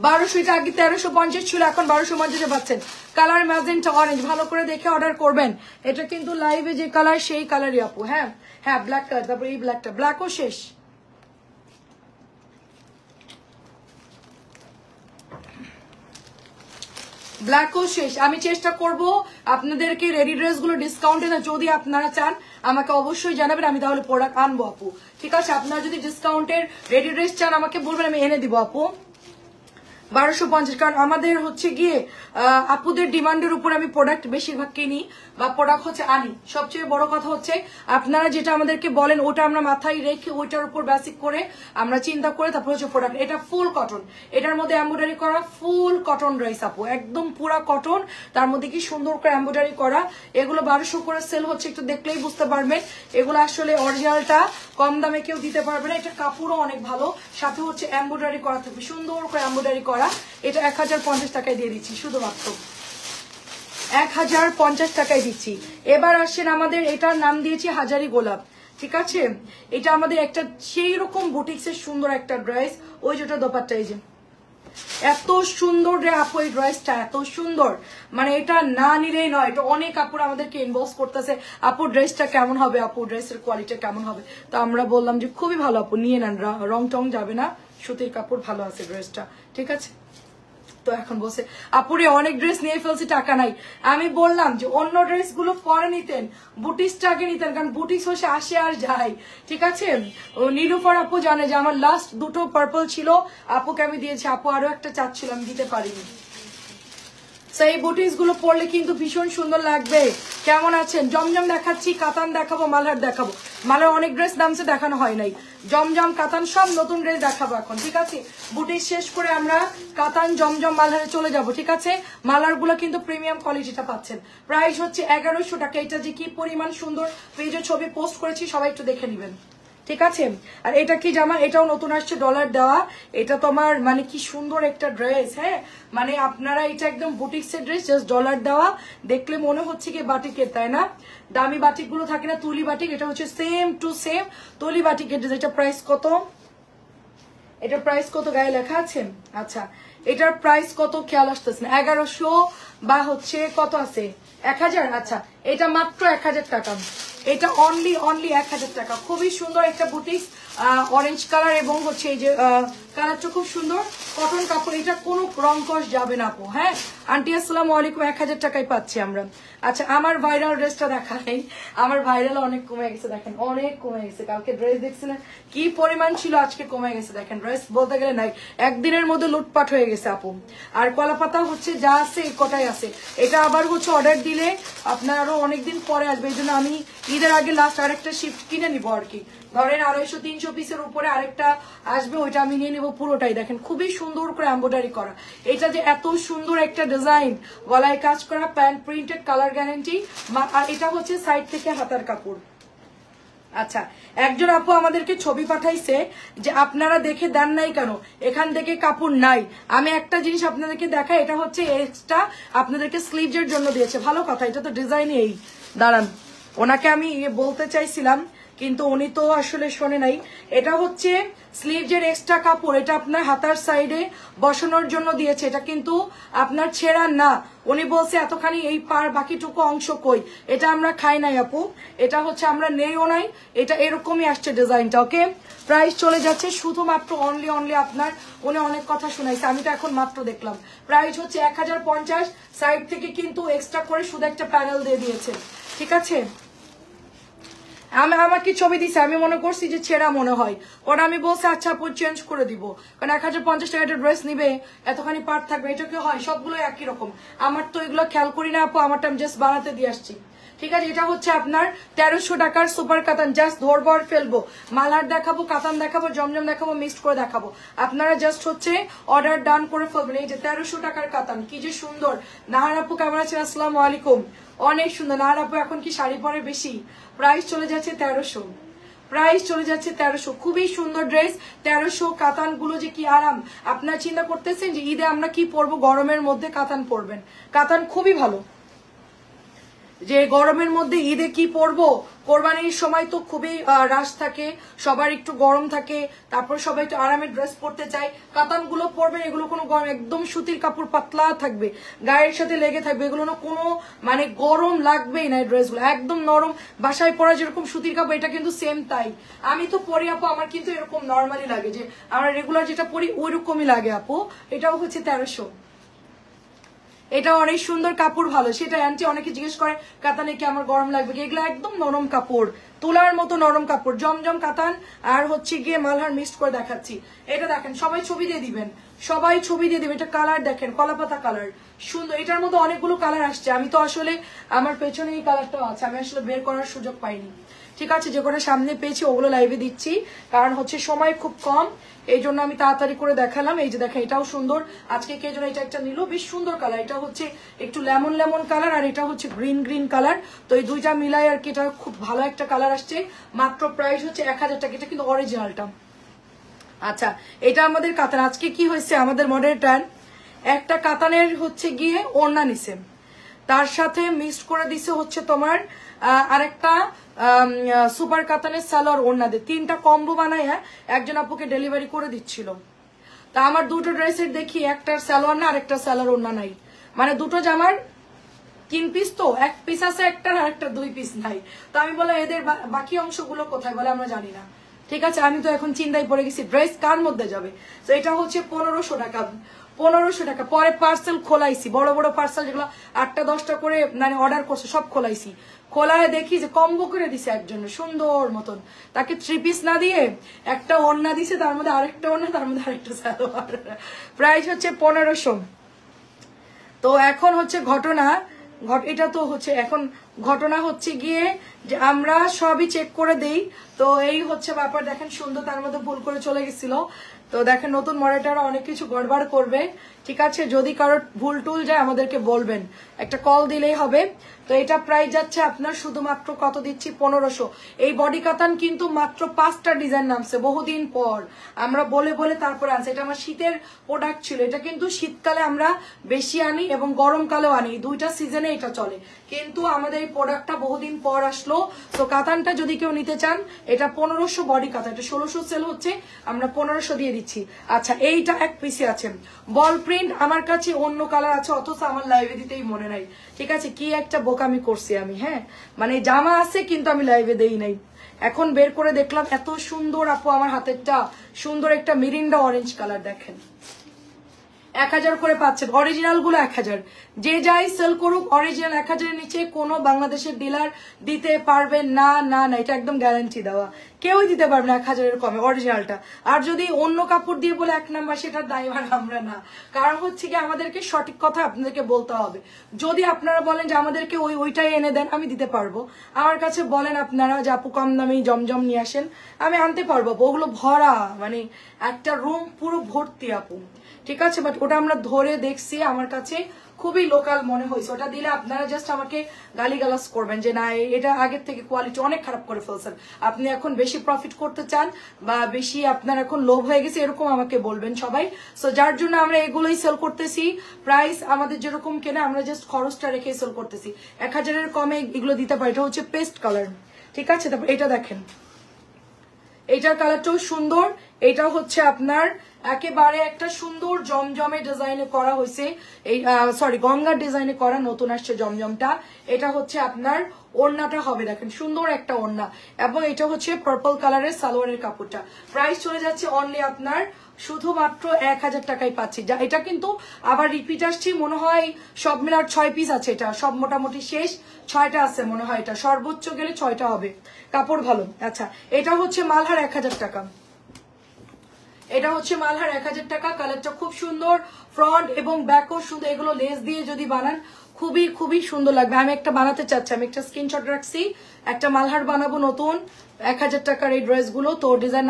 1200, এটা আগে 1350 ছিল, এখন 1250 পাচ্ছেন। কালার ম্যাজেন্টা অরেঞ্জ, ভালো করে দেখে অর্ডার করবেন, এটা কিন্তু লাইভে যে কালার সেই কালারই আপু। হ্যাঁ হ্যাঁ ব্ল্যাক কালার, তারপরে এই ব্ল্যাকটা, ব্ল্যাকও শেষ, ব্ল্যাকও শেষ। আমি চেষ্টা করব আপনাদেরকে রেডি ড্রেস গুলো ডিসকাউন্টে না, যদি আপনারা চান আমাকে অবশ্যই জানাবেন, আমি তাহলে প্রোডাক্ট আনবো আপু, ঠিক আছে। আপনারা যদি ডিসকাউন্টের রেডি ড্রেস চান আমাকে বলবেন, আমি এনে দিব আপু। 1250, কারণ আমাদের হচ্ছে গিয়ে আপুদের ডিমান্ডের উপর আমি প্রোডাক্ট বেশিরভাগ কিনি বা প্রোডাক্ট হচ্ছে আনি। সবচেয়ে বড় কথা হচ্ছে আপনারা যেটা আমাদেরকে বলেন ওটা আমরা মাথায় রেখে ওইটার উপর বেসিক করে আমরা চিন্তা করে তারপর হচ্ছে প্রোডাক্ট। এটা ফুল কটন, এটার মধ্যে এমব্রয়ডারি করা, ফুল কটন ড্রেস আপু, একদম পুরা কটন, তার মধ্যে কি সুন্দর করে এমব্রয়ডারি করা। এগুলো 1200 করে সেল হচ্ছে, একটু দেখলেই বুঝতে পারবেন এগুলো আসলে অরিজিনালটা কম দামে কেউ দিতে পারবে না। এটা কাপড়ও অনেক ভালো, সাথে হচ্ছে এমব্রয়ডারি করা থাকবে, সুন্দর করে এমব্রয়ডারি করা। এটা 1050 টাকায় দিয়ে দিচ্ছি, শুধুমাত্র 1050 টাকায় দিচ্ছি। এবার আসেন আমাদের, এটার নাম দিয়েছি হাজারি গোলাপ, ঠিক আছে। এটা আমাদের একটা সেই রকম বুটিক্সের সুন্দর একটা ড্রেস, ওই যেটা দোপাট্টা, এই যে এত সুন্দর রে আপু, এই ড্রেসটা এত সুন্দর, মানে এটা না নিলেই নয়। এটা অনেক কাপড় আমাদেরকে ইনবক্স করতেছে, আপু ড্রেসটা কেমন হবে, আপু ড্রেসের কোয়ালিটি কেমন হবে, তো আমরা বললাম যে খুবই ভালো আপু, নিয়ে নেন, রং টং যাবে না, সুতির কাপড় ভালো আছে ড্রেসটা, ঠিক আছে। তো এখন বসে আপুরে অনেক ড্রেস নিয়ে ফেলছি, টাকা নাই। আমি বললাম যে অন্য ড্রেস গুলো পরে নিতেন, বুটিক্সটা আগে নিতেন, কারণ বুটিক্স হচ্ছে আসে আর যায়, ঠিক আছে। ও নীলুফার আপু জানে যে আমার লাস্ট দুটো পার্পল ছিল, আপুকে আমি দিয়েছি, আপু আরো একটা চাচ্ছিল, আমি দিতে পারিনি। সেই বুটিক্স গুলো পরলে কিন্তু ভীষণ সুন্দর লাগবে। কেমন আছেন? জমজম দেখাচ্ছি, কাতান দেখাবো, মালহার দেখাবো। মালহার অনেক ড্রেস দামছে দেখানো হয় নাই, জমজম কাতান সব নতুন ড্রেস দেখাবো এখন, ঠিক আছে। বুটিক্স শেষ করে আমরা কাতান জমজম মালহারে চলে যাব, ঠিক আছে। মালহার গুলো কিন্তু প্রিমিয়াম কোয়ালিটিটা পাচ্ছেন, প্রাইস হচ্ছে 1100 টাকা। এটা যে কি পরিমাণ সুন্দর, পেজে ছবি পোস্ট করেছি, সবাই একটু দেখে নিবেন, ঠিক আছে। আর এটা কি জামা, এটাও নতুন আসছে, ডলার দেওয়া। এটা তোমার মানে কি সুন্দর একটা ড্রেস, হ্যাঁ মানে আপনারা এটা একদম বুটিক্সের ড্রেস, জাস্ট ডলার দেওয়া, দেখলে মনে হচ্ছে কি বাটিকের, তাই না। দামি বাটিক গুলো থাকে না, তুলি বাটিক, এটা হচ্ছে সেম টু সেম তুলি বাটিকের ড্রেস। এটা প্রাইস কত, এটার প্রাইস কত গায়ে লেখা আছে? আচ্ছা এটার প্রাইস কত খেয়াল আসতেছে না, 1100 বা হচ্ছে কত আছে 1000। আচ্ছা এটা মাত্র 1000 টাকা, এটা অনলি 1000 টাকা। খুবই সুন্দর একটা বুটিক্স, অরেঞ্জ কালার এবং হচ্ছে এই যে কালারটা খুব সুন্দর, কটন কাপড়, এটা কোনো রং কস যাবে না আপু। হ্যাঁ আন্টি আসসালামু আলাইকুম, 1000 টাকায় পাচ্ছি আমরা। আচ্ছা আমার ভাইরাল ড্রেসটা দেখা নেই, আমার ভাইরাল অনেক কমে গেছে, দেখেন অনেক কমে গেছে। কালকে ড্রেস দেখছিলেন কি পরিমাণ ছিল, আজকে কমে গেছে, দেখেন ড্রেস বলতে গেলে নাই, একদিনের মধ্যে লুটপাট হয়ে গেছে আপু। আর কলাপাতা হচ্ছে যা আছে এই কটাই আছে। এটা আবার হচ্ছে অর্ডার দিলে আপনার আরো অনেকদিন পরে আসবে, এই জন্য আমি ঈদের আগে লাস্ট আরেকটা শিফট কিনে নিবো আর কি। ধরেন 250-300 পিসের উপরে আরেকটা আসবে, ওইটা আমি নিয়ে নিবো পুরোটাই। দেখেন খুবই সুন্দর করে এমব্রয়ডারি করা, এটা যে এত সুন্দর একটা ডিজাইন, গলায় কাজ করা, প্যান্ট প্রিন্টেড, কালার গ্যারান্টি, আর এটা হচ্ছে সাইড থেকে হাতার কাপড়। আচ্ছা একজন আপু আমাদেরকে ছবি পাঠাইছে যে আপনারা দেখে দেন নাই কেন, এখান থেকে কাপড় নাই। আমি একটা জিনিস আপনাদেরকে দেখাই, এটা হচ্ছে এক্সট্রা আপনাদেরকে স্লিভসের জন্য দিয়েছে, ভালো কথা, এটা তো ডিজাইন। এই দাঁড়ান, ওনাকে আমি বলতে চাইছিলাম কিন্তু উনি তো আসলে শোনে নাই। এটা হচ্ছে স্লিভজের এক্সট্রা কাপড়, এটা আপনার হাতার সাইডে বসানোর জন্য দিয়েছে, এটা কিন্তু আপনার ছেঁড়ার না। উনি বলছে এতখানি এই পার বাকিটুকু অংশ কই, এটা আমরা খাই নাই আপু, এটা হচ্ছে আমরা নেইও নাই, এটা এরকমই আসছে ডিজাইনটা। ওকে, প্রাইস চলে যাচ্ছে শুধুমাত্র অনলি আপনার, উনি অনেক কথা শুনাইছে, আমি তো এখন মাত্র দেখলাম। প্রাইস হচ্ছে 1050, সাইড থেকে কিন্তু এক্সট্রা করে শুধু একটা প্যানেল দিয়ে দিয়েছে। ঠিক আছে, আমাকে ছবি দিছে, আমি মনে করছি যে ছেঁড়া মনে হয়, ওরা আমি বলছি আচ্ছা আপু চেঞ্জ করে দিব, কারণ 1050 টাকা একটা ড্রেস নিবে, এতখানি পার্ট থাকবে, এটা কি হয়? সবগুলো একই রকম। আমার তো এগুলো খেয়াল করি না আপু, আমারটা আমি জাস্ট বানাতে দিয়ে আসছি। ঠিক আছে, এটা হচ্ছে আপনার 1300 টাকার সুপার কাতান, জাস্ট ধরবো আর ফেলবো, মালার দেখাবো, কাতান দেখাবো, জমজম দেখাবো, মিক্সড করে দেখাবো, আপনারা জাস্ট হচ্ছে অর্ডার ডান করে ফেলবেন। এই যে 1300 টাকার কাতান, কি যে সুন্দর। নাহার আপু কেমন আছেন? আসসালামু আলাইকুম, অনেক সুন্দর। নাহার আপু এখন কি শাড়ি পরে বেশি? প্রাইস চলে যাচ্ছে 1300, প্রাইস চলে যাচ্ছে 1300, খুবই সুন্দর ড্রেস। 1300 কাতান গুলো যে কি আরাম। আপনারা চিন্তা করতেছেন যে ঈদে আমরা কি পরবো, গরমের মধ্যে কাতান পরবেন, কাতান খুবই ভালো। যে গরমের মধ্যে ঈদে কি পরবো, কোরবানির সময় তো খুবই রাশ থাকে, সবার একটু গরম থাকে, তারপর সবাই একটু আরামের ড্রেস পরতে চায়, কাতান গুলো পরবেন, এগুলো কোনো গরম, একদম সুতির কাপড়, পাতলা থাকবে, গায়ের সাথে লেগে থাকবে, এগুলো না কোনো মানে গরম লাগবেই না, এই ড্রেসগুলো একদম নরম। বাসায় পরা যেরকম সুতির কাপড়, এটা কিন্তু সেম তাই। আমি তো পরি আপু, আমার কিন্তু এরকম নর্মালি লাগে, যে আমরা রেগুলার যেটা পরি ওই রকমই লাগে আপু। এটাও হচ্ছে 1300, এটা অনেক সুন্দর কাপড়, ভালো। সেটা আন্টি অনেকে জিজ্ঞেস করে কাতানে কি আমার গরম লাগবে, এগুলো একদম নরম কাপড়, তোলার মতো নরম কাপড়, জমজম কাতান আর হচ্ছে গিয়ে মালহার মিক্সড করে দেখাচ্ছি। এটা দেখেন, সবাই ছবি দিয়ে দিবেন, সবাই ছবি দিয়ে দিবেন। এটা কালার দেখেন, কলাপাতা কালার, সুন্দর। এটার মধ্যে অনেকগুলো কালার আসছে, আমি তো আসলে আমার পেছনে এই কালারটাও আছে, আমি আসলে বের করার সুযোগ পাইনি। ঠিক আছে, যে কোনো সামনে পেয়েছি ওগুলো লাইভে দিচ্ছি, কারণ হচ্ছে সময় খুব কম, এই জন্য আমি তাড়াতাড়ি করে দেখালাম। এই যে দেখেন, এটাও সুন্দর। আজকে কে যেন এটা একটা নিল, বেশ সুন্দর কালার, এটা হচ্ছে একটু লেমন লেমন কালার, আর এটা হচ্ছে গ্রিন গ্রিন কালার। তো এই দুইটা মিলাই আর কি, এটা খুব ভালো একটা কালার আসছে। মাত্র প্রাইস হচ্ছে 1000 টাকা, এটা কিন্তু অরিজিনালটা। আচ্ছা, এটা আমাদের কাতান। আজকে কি হয়েছে, আমাদের মডারেটর একটা কাতানের হচ্ছে গিয়ে ওড়না নিছে, তার সাথে মিক্সড করে দিছে হচ্ছে তোমার আরেকটা সুপার কাতানের সালোয়ার ওড়না দিয়ে, 3টা কম্বো বানায় একজন আপুকে ডেলিভারি করে দিচ্ছিল। তা আমার দুটো ড্রেসের দেখি, একটার সালোয়ার না আরেকটা সালোয়ার ওড়না নাই, মানে দুটো জামার 3 পিস, তো 1 পিস আছে একটার, আর একটা 2 পিস নাই। তো আমি বললাম এদের বাকি অংশগুলো কোথায়, বলে আমরা জানি না। ঠিক আছে, আমি তো এখন চিন্তায় পড়ে গেছি ড্রেস কার মধ্যে যাবে। তো এটা হচ্ছে 1500 টাকা, 1500 টাকা। পরে পার্সেল খোলাইছি, বড় বড় পার্সেল যেগুলো 8টা 10টা করে মানে অর্ডার করছে, সব খোলাইছি। খোলায় দেখি যে কম্বো করে দিছে একজন সুন্দর মতন, তাকে 3 পিস না দিয়ে একটা ওড়না দিছে, তার মধ্যে আরেকটা ওড়না, তার মধ্যে আরেকটা সালোয়ার। প্রাইস হচ্ছে 1500। তো এখন হচ্ছে ঘটনা, এটা তো হচ্ছে এখন ঘটনা হচ্ছে গিয়ে যে আমরা সবই চেক করে দেই, তো এই হচ্ছে ব্যাপার। দেখেন সুন্দর, তার মধ্যে ভুল করে চলে গেছিল। তো দেখেন নতুন মডেলটারা অনেক কিছু গড়বড় করবে। ঠিক আছে, যদি কারোর ভুল টুল যায় আমাদেরকে বলবেন, একটা কল দিলেই হবে। তো এটা প্রাইস যাচ্ছে আপনার শুধুমাত্র কত দিচ্ছি, 1500। এই বডি কাতান কিন্তু মাত্র 5টা ডিজাইন নামছে, বহুদিন পর আমরা বলে বলে তারপরে আনছে। এটা আমার শীতের প্রোডাক্ট ছিল, এটা কিন্তু শীতকালে আমরা বেশি আনি এবং গরমকালেও আনি, দুইটা সিজনে এটা চলে। কিন্তু আমাদের এই প্রোডাক্টটা বহুদিন পর আসলো। তো কাতানটা যদি কেউ নিতে চান, এটা 1500 বডি কাতান, এটা 1600 সেল হচ্ছে, আমরা 1500 দিয়ে দিচ্ছি। আচ্ছা, এইটা 1 পিসে আছে বল প্রিন্ট, আমার কাছে অন্য কালার আছে, অথচ আমার লাইভে দিতেই মনে নাই। ঠিক আছে, কি একটা বোকামি করছি আমি, হ্যাঁ মানে জামা আছে কিন্তু আমি লাইভে দেই নাই। এখন বের করে দেখলাম, এত সুন্দর আপু আমার হাতেরটা, সুন্দর একটা মিরিন্ডা অরেঞ্জ কালার। দেখেন 1000 করে পাচ্ছেন, অরিজিনাল গুলো 1000, যে যাই সেল করুক অরিজিনাল 1000 এর নিচে কোনো বাংলাদেশের ডিলার দিতে পারবে না, না না, এটা একদম গ্যারান্টি দেওয়া, কেউই দিতে পারবে না 1000 এর কমে অরিজিনালটা। আর যদি অন্য কাপড় দিয়ে বলে 1 নাম্বার, সেটার দায়ভার আমরা না, কারণ হচ্ছে কি আমাদেরকে সঠিক কথা আপনাদেরকে বলতে হবে। যদি আপনারা বলেন যে আমাদেরকে ওইটাই এনে দেন, আমি দিতে পারবো। আমার কাছে বলেন আপনারা যে আপু কম দামে জমজম নিয়ে আসেন, আমি আনতে পারবো। ওগুলো ভরা, মানে একটা রুম পুরো ভর্তি আপু। ঠিক আছে, বাট ওটা আমরা ধরে দেখছি, আমার কাছে খুবই লোকাল মনে হয়েছে। ওটা দিলে আপনারা জাস্ট আমাকে গালিগালাজ করবেন যে না এটা আগের থেকে কোয়ালিটি অনেক খারাপ করে ফেলছেন, আপনি এখন বেশি প্রফিট করতে চান বা বেশি আপনার এখন লোভ হয়ে গেছে, এরকম আমাকে বলবেন সবাই। সো যার জন্য আমরা এগুলোই সেল করতেছি। প্রাইস আমাদের যেরকম কেনা, আমরা জাস্ট খরচটা রেখে সেল করতেছি। 1000 এর কমে এগুলো দিতে পারি। এটা হচ্ছে পেস্ট কালার, ঠিক আছে। তারপর এটা দেখেন, এইটার কালারটাও সুন্দর। এটা হচ্ছে আপনার একেবারে একটা সুন্দর জমজমে ডিজাইনে করা হয়েছে, এই সরি গঙ্গার ডিজাইনে করা, নতুন আসছে জমজমটা। এটা হচ্ছে আপনার ওড়নাটা হবে, দেখেন সুন্দর একটা ওড়না, এবং এটা হচ্ছে পার্পল কালারের সালোয়ারের কাপড়টা। প্রাইস চলে যাচ্ছে অনলি আপনার শুধুমাত্র 1000 টাকায় পাচ্ছি। যা এটা কিন্তু আবার রিপিট আসছি, মনে হয় সব মিলার 6 পিস আছে, এটা সব মোটামুটি শেষ, 6টা আছে মনে হয়, এটা সর্বোচ্চ গেলে 6টা হবে, কাপড় ভালো। আচ্ছা, এটা হচ্ছে মালহার 1000 টাকা, এটা হচ্ছে মালহার 1000 টাকা। কালারটা খুব সুন্দর, ফ্রন্ট এবং ব্যাকও সুন্দর, এগুলো লেস দিয়ে যদি বানান খুবই খুবই সুন্দর লাগবে। আমি একটা বানাতে চাচ্ছি, আমি একটা স্ক্রিনশট রাখছি, একটা মালহার বানাবো নতুন 1000 টাকার এই ড্রেসগুলো, তো ডিজাইন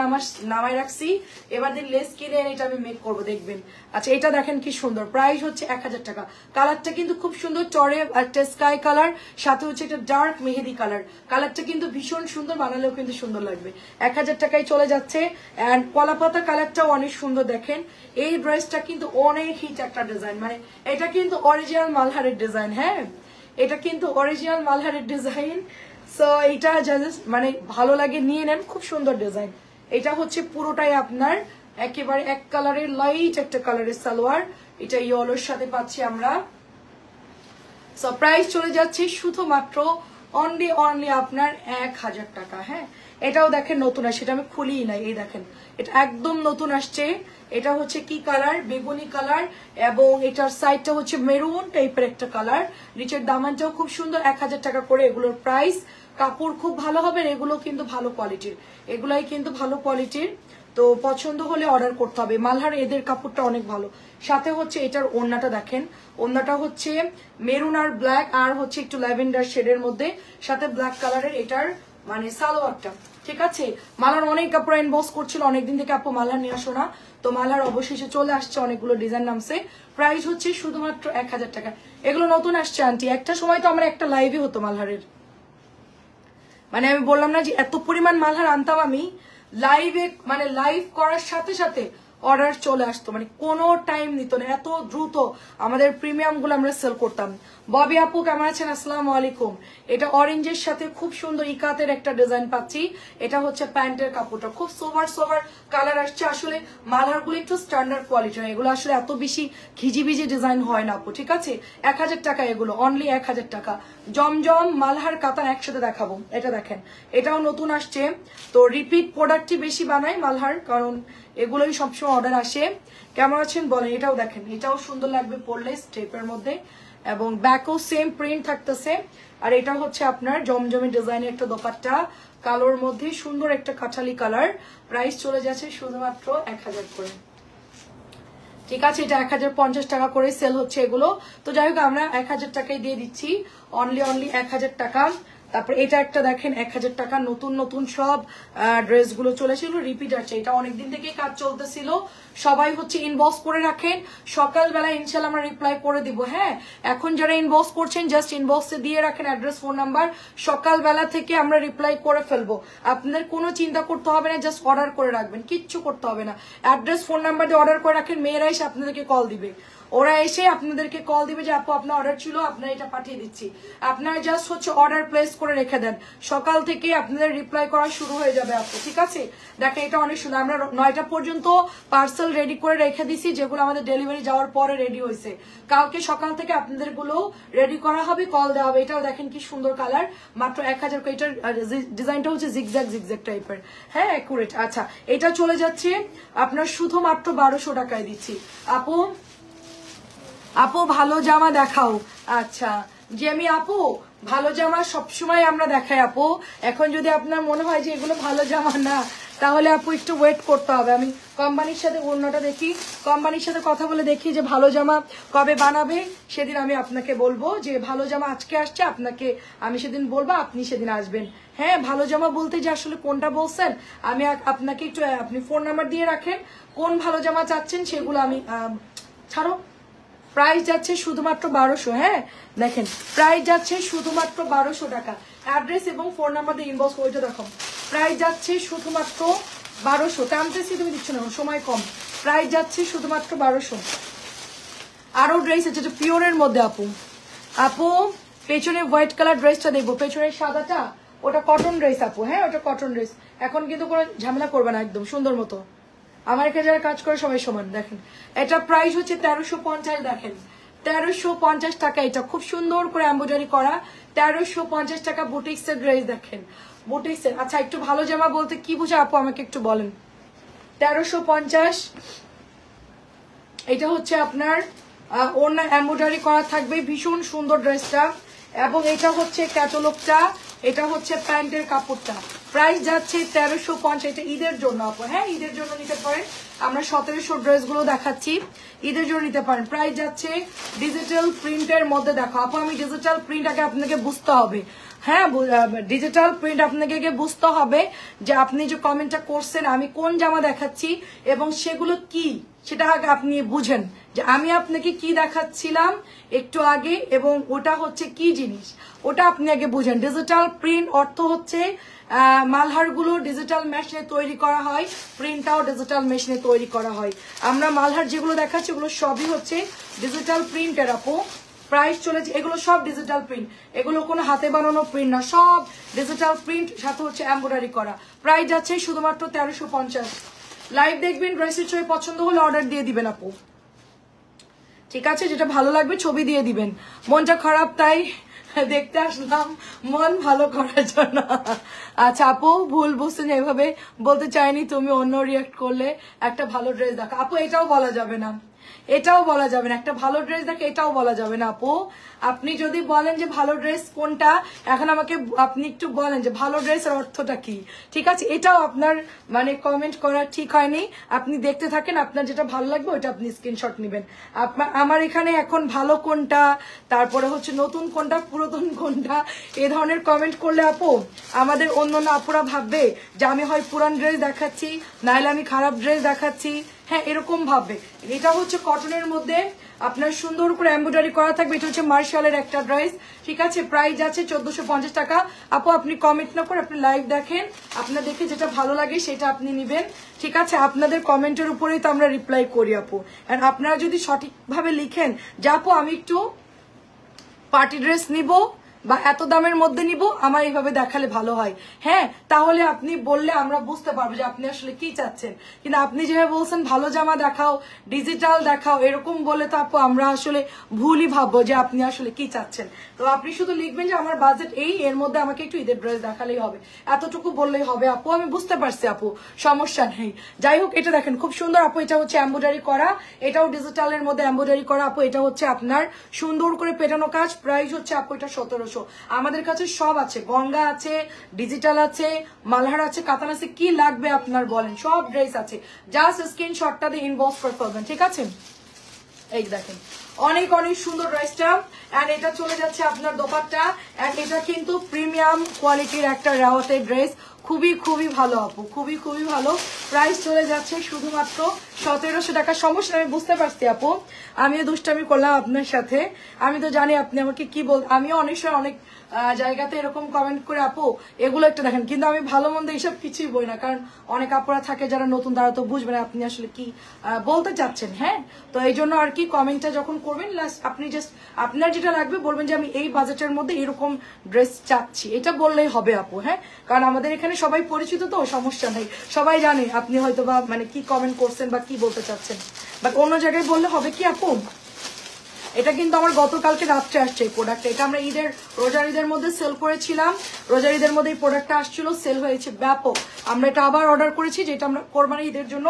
নামাই রাখছি, এবার দিন লেস কিনে এটা আমি মেক করবো, দেখবেন। আচ্ছা, এটা দেখেন কি সুন্দর, প্রাইস হচ্ছে 1000 টাকা। কালারটা কিন্তু খুব সুন্দর, চড়ে একটা স্কাই কালার, সাথে হচ্ছে একটা ডার্ক মেহেদি কালার। কালারটা কিন্তু ভীষণ সুন্দর, বানালেও কিন্তু সুন্দর লাগবে। 1000 টাকায় চলে যাচ্ছে। অ্যান্ড কলাপাতা কালারটাও অনেক সুন্দর, দেখেন এই ড্রেসটা কিন্তু অনেক হিট একটা ডিজাইন, মানে এটা কিন্তু অরিজিনাল মালহারের ডিজাইন। হ্যাঁ, এটা কিন্তু অরিজিনাল মালহারের ডিজাইন। সো এটা মানে ভালো লাগে নিয়ে নেন, খুব সুন্দর ডিজাইন। এটা হচ্ছে পুরোটাই আপনার একেবারে এক কালারের, লাইট একটা কালারের সালোয়ার, এটা ইয়েলোর সাথে পাচ্ছি আমরা। সো প্রাইস চলে যাচ্ছে শুধুমাত্র অনলি আপনার 1000 টাকা। হ্যাঁ, এটাও দেখেন নতুন আসছে, এটা আমি খুলিই নাই, এই দেখেন এটা একদম নতুন আসছে। এটা হচ্ছে কি কালার, বেগুনি কালার, এবং এটার সাইডটা হচ্ছে মেরুন টাইপের একটা কালার। নিচের দামানটাও খুব সুন্দর, 1000 টাকা করে এগুলোর প্রাইস। কাপড় খুব ভালো হবে, এগুলো কিন্তু ভালো কোয়ালিটির, এগুলাই কিন্তু ভালো কোয়ালিটির। তো পছন্দ হলে অর্ডার করতে হবে। মালহার এদের কাপড়টা অনেক ভালো। সাথে হচ্ছে এটার ওড়নাটা দেখেন, ওড়নাটা হচ্ছে মেরুন আর ব্ল্যাক, আর হচ্ছে একটু ল্যাভেন্ডার শেডের মধ্যে, সাথে ব্ল্যাক কালারের এটার মানে সালোয়ারটা। ঠিক আছে, মালার অনেক কাপড় ইনবক্স করছিল অনেকদিন থেকে, আপু মালার নিয়ে আসো না, তো মালার অবশেষে চলে আসছে, অনেকগুলো ডিজাইন নামছে। প্রাইস হচ্ছে শুধুমাত্র 1000 টাকা। এগুলো নতুন আসছে আন্টি, একটা সময় তো আমরা একটা লাইভই হতো মালহারের, মানে আমি বললাম না যে এত পরিমাণ মালহার আনতাম আমি, লাইভে মানে লাইভ করার সাথে সাথে অর্ডার চলে আসতো, মানে কোনো টাইম নিত না, এত দ্রুত আমাদের প্রিমিয়াম গুলো আমরা সেল করতাম। ববি আপু কেমন আছেন, আসসালামু আলাইকুম। এটা অরেঞ্জের সাথে খুব সুন্দর ইকাতের একটা ডিজাইন পাচ্ছি। এটা হচ্ছে প্যান্টের কাপড়টা, খুব সোভার সোভার কালার আসছে। আসলে মালহার গুলো একটু স্ট্যান্ডার্ড কোয়ালিটি, এগুলো আসলে এত বেশি ঘিজিবিজি ডিজাইন হয় না আপু। ঠিক আছে, 1000 টাকা এগুলো, অনলি 1000 টাকা। জমজম মালহার কাতান একসাথে দেখাবো, এটা দেখেন এটাও নতুন আসছে। তো রিপিট প্রোডাক্টই বেশি বানায় মালহার, কারণ এগুলোই সবসময় অর্ডার আসে। কেমন আছেন বলেন, এটাও দেখেন, এটাও সুন্দর লাগবে পরলে স্টেপের মধ্যে, এবং ব্যাকও সেম প্রিন্ট থাকতেছে। আর এটা হচ্ছে আপনার জমজমি ডিজাইনের একটা দোপাট্টা, কালোর মধ্যে সুন্দর একটা কাঠালি কালার। প্রাইস চলে যাচ্ছে শুধুমাত্র 1000 করে। ঠিক আছে, এটা 1050 টাকা করে সেল হচ্ছে এগুলো। তো যাই হোক, আমরা 1000 টাকায় দিয়ে দিচ্ছি, অনলি 1000 টাকা। তারপর এটা একটা দেখেন 1000 টাকা, নতুন নতুন সব ড্রেসগুলো চলেছিল, রিপিট আছে। এটা অনেকদিন থেকেই কাজ চলতেছিল, সবাই হচ্ছে ইনবক্স করে রাখেন, সকালবেলা ইনশাল্লাহ আমরা রিপ্লাই করে দিব। হ্যাঁ, এখন যারা ইনবক্স করছেন জাস্ট ইনবক্সে দিয়ে রাখেন অ্যাড্রেস, ফোন নাম্বার, সকালবেলা থেকে আমরা রিপ্লাই করে ফেলবো। আপনাদের কোনো চিন্তা করতে হবে না, জাস্ট অর্ডার করে রাখবেন, কিচ্ছু করতে হবে না। অ্যাড্রেস ফোন নাম্বার দিয়ে অর্ডার করে রাখেন, মেয়েরা এসে আপনাদেরকে কল দিবে, ওরা এসে আপনাদেরকে কল দিবে যে আপু আপনার অর্ডার ছিল, আপনার এটা পাঠিয়ে দিচ্ছি। আপনারা জাস্ট হচ্ছে অর্ডার প্লেস করে রেখে দেন, সকাল থেকে আপনাদের রিপ্লাই করা শুরু হয়ে যাবে আপু। ঠিক আছে, দেখেন এটা অনেক সুন্দর, আমরা 9টা পর্যন্ত পার্সেল রেডি করে রেখে দিছি, যেগুলো আমাদের ডেলিভারি যাওয়ার পরে রেডি হয়েছে। কালকে সকাল থেকে আপনাদের গুলো রেডি করা হবে, কল দেওয়া হবে। এটাও দেখেন কি সুন্দর কালার, মাত্র 1000। এটার ডিজাইনটা হচ্ছে জিগজ্যাগ জিগজ্যাগ টাইপের, হ্যাঁ একুরেট। আচ্ছা, এটা চলে যাচ্ছে আপনার শুধুমাত্র 1200 টাকায় দিচ্ছি। আপু আপু ভালো জামা দেখাও। আচ্ছা জেমি আপু, ভালো জামা সবসময় আমরা দেখাই আপু। এখন যদি আপনার মনে হয় যে এগুলো ভালো জামা না, তাহলে আপু একটু ওয়েট করতে হবে। আমি কোম্পানির সাথে অন্যটা দেখি, কোম্পানির সাথে কথা বলে দেখি যে ভালো জামা কবে বানাবে, সেদিন আমি আপনাকে বলবো যে ভালো জামা আজকে আসছে, আপনাকে আমি সেদিন বলবো, আপনি সেদিন আসবেন। হ্যাঁ, ভালো জামা বলতে যে আসলে কোনটা বলছেন, আমি আপনাকে একটু, আপনি ফোন নাম্বার দিয়ে রাখেন, কোন ভালো জামা চাচ্ছেন সেগুলো আমি ছাড়ো। প্রাইস যাচ্ছে শুধুমাত্র 1200। হ্যাঁ দেখেন, প্রাইস যাচ্ছে শুধুমাত্র 1200 টাকা। অ্যাড্রেস এবং ফোন নাম্বার দিয়ে ইনবক্স করে দেখো। প্রাইস যাচ্ছে শুধুমাত্র 1200। টানতেছি, তুমি দিচ্ছ না, সময় কম। প্রাইস যাচ্ছে শুধুমাত্র 1200। আরো ড্রেস আছে যেটা পিওরের মধ্যে আপু। আপু পেছনে হোয়াইট কালার ড্রেসটা দেখবো, পেছনের সাদাটা ওটা কটন ড্রেস আপু, হ্যাঁ ওটা কটন ড্রেস। এখন কিন্তু কোনো ঝামেলা করবে না, একদম সুন্দর মতো। আমার এখানে যারা কাজ করে সবাই সমান। দেখেন এটা প্রাইস হচ্ছে 1350, দেখেন 1350 টাকা। এটা খুব সুন্দর করে এমব্রয়ডারি করা, 1350 টাকা বুটিক্স এর ড্রেস। দেখেন বুটিক্স এর। আচ্ছা একটু ভালো জামা বলতে কি বুঝে আপু আমাকে একটু বলেন। 1350, এটা হচ্ছে আপনার ওড়না এমব্রয়ডারি করা থাকবে, ভীষণ সুন্দর ড্রেসটা। এবং এটা হচ্ছে ক্যাটালগটা, এটা হচ্ছে প্যান্টের কাপড়টা। প্রাইস যাচ্ছে 1350। এটা ঈদের জন্য আপু, হ্যাঁ ঈদের জন্য নিতে পারেন। আমরা 1700 ড্রেসগুলো দেখাচ্ছি, ঈদের জন্য নিতে পারেন। প্রাইস যাচ্ছে ডিজিটাল প্রিন্টের মধ্যে। দেখো আপু আমি ডিজিটাল প্রিন্ট আগে আপনাকে বুঝতে হবে, হ্যাঁ ডিজিটাল প্রিন্ট আপনাকে বুঝতে হবে যে আপনি যে কমেন্টটা করছেন আমি কোন জামা দেখাচ্ছি এবং সেগুলো কি, সেটা আগে আপনি বুঝেন যে আমি আপনাকে কি দেখাচ্ছিলাম একটু আগে এবং ওটা হচ্ছে কি জিনিস, ওটা আপনি আগে বুঝেন। ডিজিটাল প্রিন্ট অর্থ হচ্ছে মালহারগুলো ডিজিটাল মেশিনে তৈরি করা হয়, প্রিন্টটাও ডিজিটাল মেশিনে তৈরি করা হয়। আমরা মালহার যেগুলো দেখাচ্ছি ওগুলো সবই হচ্ছে ডিজিটাল প্রিন্টের আপু। প্রাইস চলেছে, এগুলো সব ডিজিটাল প্রিন্ট, এগুলো কোনো হাতে বানানো প্রিন্ট না, সব ডিজিটাল প্রিন্ট, সাথে হচ্ছে এমব্রয়ডারি করা। প্রাইস যাচ্ছে শুধুমাত্র 1350। লাইভ দেখবেন, ড্রেসের ছবি পছন্দ হলে অর্ডার দিয়ে দিবেন আপু, ঠিক আছে? যেটা ভালো লাগবে ছবি দিয়ে দিবেন। মনটা খারাপ তাই দেখতে আসলাম মন ভালো করার জন্য। আচ্ছা আপু ভুল বুঝছেন, এভাবে বলতে চাইনি, তুমি অন্য রিয়াক্ট করলে। একটা ভালো ড্রেস দেখো আপু, এটাও বলা যাবে না, এটাও বলা যাবে না। একটা ভালো ড্রেস দেখে এটাও বলা যাবে না আপু। আপনি যদি বলেন যে ভালো ড্রেস কোনটা, এখন আমাকে আপনি একটু বলেন যে ভালো ড্রেসের অর্থটা কি, ঠিক আছে? এটাও আপনার মানে কমেন্ট করা ঠিক হয়নি। আপনি দেখতে থাকেন, আপনার যেটা ভালো লাগবে ওইটা আপনি স্ক্রিনশট নেবেন। আমার এখানে এখন ভালো কোনটা, তারপরে হচ্ছে নতুন কোনটা, পুরাতন কোনটা, এ ধরনের কমেন্ট করলে আপু আমাদের অন্য আপুরা ভাববে যে আমি হয় পুরান ড্রেস দেখাচ্ছি, নাহলে আমি খারাপ ড্রেস দেখাচ্ছি, হ্যাঁ এরকম ভাববে। এটা হচ্ছে কটনের মধ্যে আপনার সুন্দর করে এমব্রয়ডারি করা থাকবে। এটা হচ্ছে মার্শালের একটা ড্রেস, ঠিক আছে? প্রাইস আছে 1450 টাকা। আপু আপনি কমেন্ট না করে আপনি লাইভ দেখেন, আপনার দেখে যেটা ভালো লাগে সেটা আপনি নেবেন, ঠিক আছে? আপনাদের কমেন্টের উপরেই তো আমরা রিপ্লাই করি আপু। আর আপনারা যদি সঠিকভাবে লিখেন যে আপু আমি একটু পার্টি ড্রেস নিব বা এত দামের মধ্যে নিব, আমার এইভাবে দেখালে ভালো হয়, হ্যাঁ তাহলে আপনি বললে আমরা বুঝতে পারবো যে আপনি আসলে কি চাচ্ছেন। কিন্তু আপনি যেভাবে বলছেন ভালো জামা দেখাও, ডিজিটাল দেখাও, এরকম বলে তো আপু আমরা আসলে ভুলই ভাববো যে আপনি আসলে কি চাচ্ছেন। তো আপনি শুধু লিখবেন যে আমার বাজেট এই, এর মধ্যে আমাকে একটু ঈদের ড্রেস দেখালেই হবে, এতটুকু বললেই হবে আপু। আমি বুঝতে পারছি আপু, সমস্যা নেই। যাই হোক এটা দেখেন খুব সুন্দর আপু, এটা হচ্ছে এমব্রয়ডারি করা, এটাও ডিজিটালের মধ্যে এমব্রয়ডারি করা আপু। এটা হচ্ছে আপনার সুন্দর করে পেটানো কাজ। প্রাইস হচ্ছে আপু এটা 1700। আমাদের কাছে সব আছে, গঙ্গা আছে, ডিজিটাল আছে, মালহার আছে, কাতান আছে, কি লাগবে আপনার বলেন, সব ড্রেস আছে। জাস্ট স্ক্রিনশটটা দিয়ে ইনবক্স করে ফেলবেন, ঠিক আছে? এই দেখেন অনেক অনেক সুন্দর ড্রেসটা। এন্ড এটা চলে যাচ্ছে আপনার দোপাট্টা, এন্ড এটা কিন্তু প্রিমিয়াম কোয়ালিটির একটা রাওয়াতের ড্রেস, খুবই খুবই ভালো আপু, খুবই খুবই ভালো। প্রাইস চলে যাচ্ছে শুধুমাত্র 1700 টাকা। সমস্যা আমি বুঝতে পারছি আপু, আমিও দুষ্টামি করলাম আপনার সাথে, আমি তো জানি আপনি আমাকে কি বল, আমিও অনেক সময় অনেক জায়গাতে এরকম কমেন্ট করে আপু এগুলো একটা দেখেন, কিন্তু আমি ভালো মন্দ এইসব কিছুই বই না, কারণ অনেক আপুরা থাকে যারা নতুন, তারা তো বুঝবে না আপনি আসলে কি বলতে চাচ্ছেন, হ্যাঁ। তো এই জন্য আর কি কমেন্টটা যখন করবেন লাস্ট আপনি জাস্ট আপনার যেটা লাগবে বলবেন যে আমি এই বাজেটের মধ্যে এরকম ড্রেস চাচ্ছি, এটা বললেই হবে আপু, হ্যাঁ। কারণ আমাদের এখানে সবাই পরিচিত তো, সমস্যা নেই, সবাই জানে আপনি হয়তো বা মানে কি কমেন্ট করছেন বা কি বলতে চাচ্ছেন। বাট অন্য জায়গায় বললে হবে কি আপু, এটা কিন্তু আমার গতকালকে রাত্রে আসছে এই প্রোডাক্টটা, এটা আমরা ঈদের রোজার ঈদের মধ্যে সেল করেছিলাম, রোজার ঈদের মধ্যে এই প্রোডাক্টটা আসছিল, সেল হয়েছে ব্যাপক। আমরা এটা আবার অর্ডার করেছি, যেটা আমরা কোরবানি ঈদের জন্য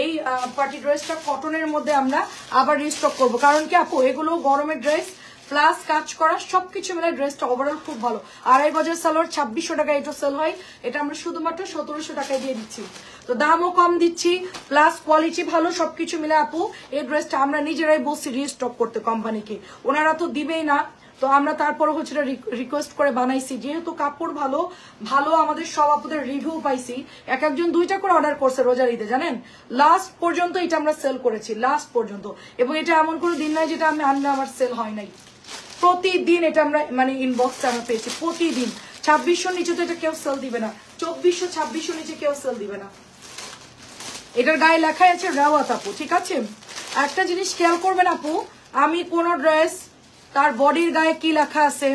এই পার্টি ড্রেসটা কটনের মধ্যে আমরা আবার রিস্টক করব। কারণ কি আপু এগুলো গরমের ড্রেস প্লাস কাজ করা, সবকিছু মিলে ড্রেসটা ওভারঅল খুব ভালো। 2.5 গজের সালোয়ার 2600 টাকা এটা সেল হয়, এটা আমরা শুধুমাত্র 1700 টাকায় দিয়ে দিচ্ছি। তো দামও কম দিচ্ছি, প্লাস কোয়ালিটি ভালো, সবকিছু মিলে আপু এই ড্রেসটা আমরা নিজেরাই বসছি রিস্টক করতে কোম্পানিকে, ওনারা তো দিবেই না। তো আমরা তারপরে হচ্ছে রিকোয়েস্ট করে বানাইছি, যেহেতু কাপড় ভালো ভালো, আমাদের সব আপুদের রিভিউ পাইছি, এক একজন 2টা করে অর্ডার করছে রোজার ঈদে, জানেন লাস্ট পর্যন্ত এটা আমরা সেল করেছি, লাস্ট পর্যন্ত। এবং এটা এমন কোনো দিন নাই যেটা আমি আনলে আমার সেল হয় নাই, প্রতিদিন এটা আমরা মানে ইনবক্সে আমরা পেয়েছি, প্রতিদিন। 2600 নিচে তো এটা কেউ সেল দিবে না, 2400 2600 নিচে কেউ সেল দিবে না। এটার গায়ে লেখাই আছে রাওয়াত আপু, ঠিক আছে? একটা জিনিস খেয়াল করবেন আপু, আমি কোন ড্রেস তার বডির গায়ে কি লেখা আছে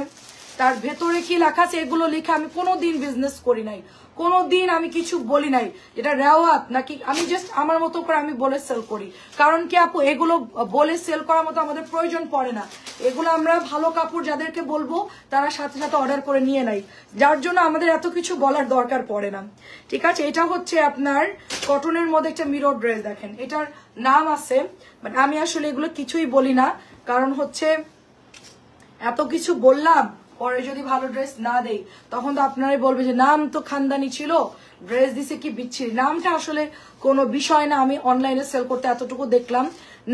তার ভেতরে কি লেখা আছে এগুলো লিখে আমি কোনোদিন বিজনেস করি নাই, কোনোদিন আমি কিছু বলি নাই যেটা রেওয়াত নাকি, আমি জাস্ট আমার মতো করে আমি বলে সেল করি। কারণ কি আপু এগুলো বলে সেল করার মতো আমাদের প্রয়োজন পড়ে না, এগুলো আমরা ভালো কাপড় যাদেরকে বলবো তারা সাথে সাথে অর্ডার করে নিয়ে নেয়, যার জন্য আমাদের এত কিছু বলার দরকার পড়ে না। ঠিক আছে, এটা হচ্ছে আপনার কটনের মধ্যে একটা মিরর ড্রেস, দেখেন এটার নাম আছে, বাট আমি আসলে এগুলো কিছুই বলি না, কারণ হচ্ছে এত কিছু বললাম পরে যদি ভালো ড্রেস না দেই তখন তো আপনারাই বলবে যে নাম তো খানদানি ছিল, ড্রেস দিছে কি বিচ্ছিরি। নামটা আসলে কোনো বিষয় না, আমি অনলাইনে সেল করতে এতটুকু দেখলাম,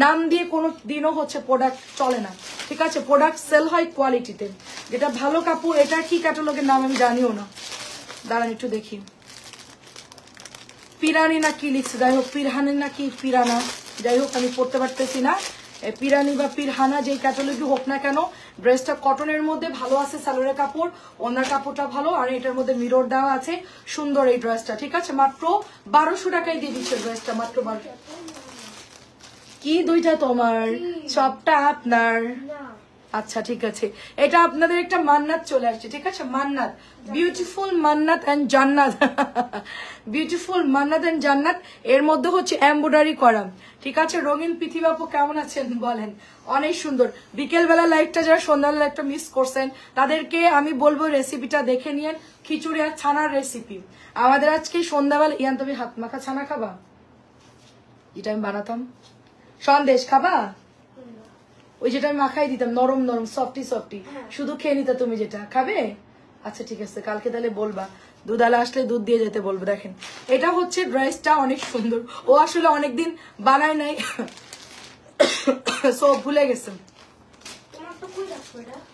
নাম দিয়ে কোনো দিনও হচ্ছে প্রোডাক্ট চলে না। ঠিক আছে, প্রোডাক্ট সেল হয় কোয়ালিটিতে, যেটা ভালো কাপড়। এটার কি ক্যাটালগের নাম আমি জানিও না, দাঁড়ান একটু দেখি, পিরানি না কি লিখছে, যাই হোক পিরহানি না কি পিরানা, যাই হোক আমি পড়তে পারতেছি না, পিরানি বা পিরহানা যেই ক্যাটালগই হোক না কেন, ড্রেসটা কটনের মধ্যে ভালো আছে, সালোয়ারের কাপড়, ওনার কাপড়টা ভালো, আর এটার মধ্যে মিরর দেওয়া আছে, সুন্দর এই ড্রেসটা। ঠিক আছে, মাত্র 1200 টাকায় দিয়ে দিচ্ছে ড্রেসটা, মাত্র 1200। কি দুইটা তোমার, সবটা আপনার? আচ্ছা ঠিক আছে, এটা আপনাদের একটা মান্নাত চলে আসছে। ঠিক আছে, মান্নাত, বিউটিফুল মান্নাত এন্ড জান্নাত, বিউটিফুল মান্নাত এন্ড জান্নাত, এর মধ্যে হচ্ছে এমব্রয়ডারি করা। ঠিক আছে, রঙিন পৃথিবী আপু কেমন আছেন বলেন? অনেক সুন্দর। বিকেল বেলা লাইভটা যারা সন্ধ্যাবেলা লাইভটা মিস করছেন তাদেরকে আমি বলবো রেসিপিটা দেখে নিয়েন, খিচুড়ি আর ছানার রেসিপি আমাদের আজকে সন্ধ্যাবেলা। ইয়ান তুমি হাত মাখা ছানা খাবা, যেটা আমি বানাতাম। সন্দেশ খাবা, ওই যেটা আমি মাখাই দিতাম, নরম নরম সফটি সফটি, শুধু খেয়ে নিতে। তুমি যেটা খাবে, আচ্ছা ঠিক আছে, কালকে তাহলে বলবা, দুধ আলা আসলে দুধ দিয়ে যেতে বলবো। দেখেন এটা হচ্ছে ড্রেসটা, অনেক সুন্দর। ও আসলে অনেকদিন বানায় নাই, সো ভুলে গেছে।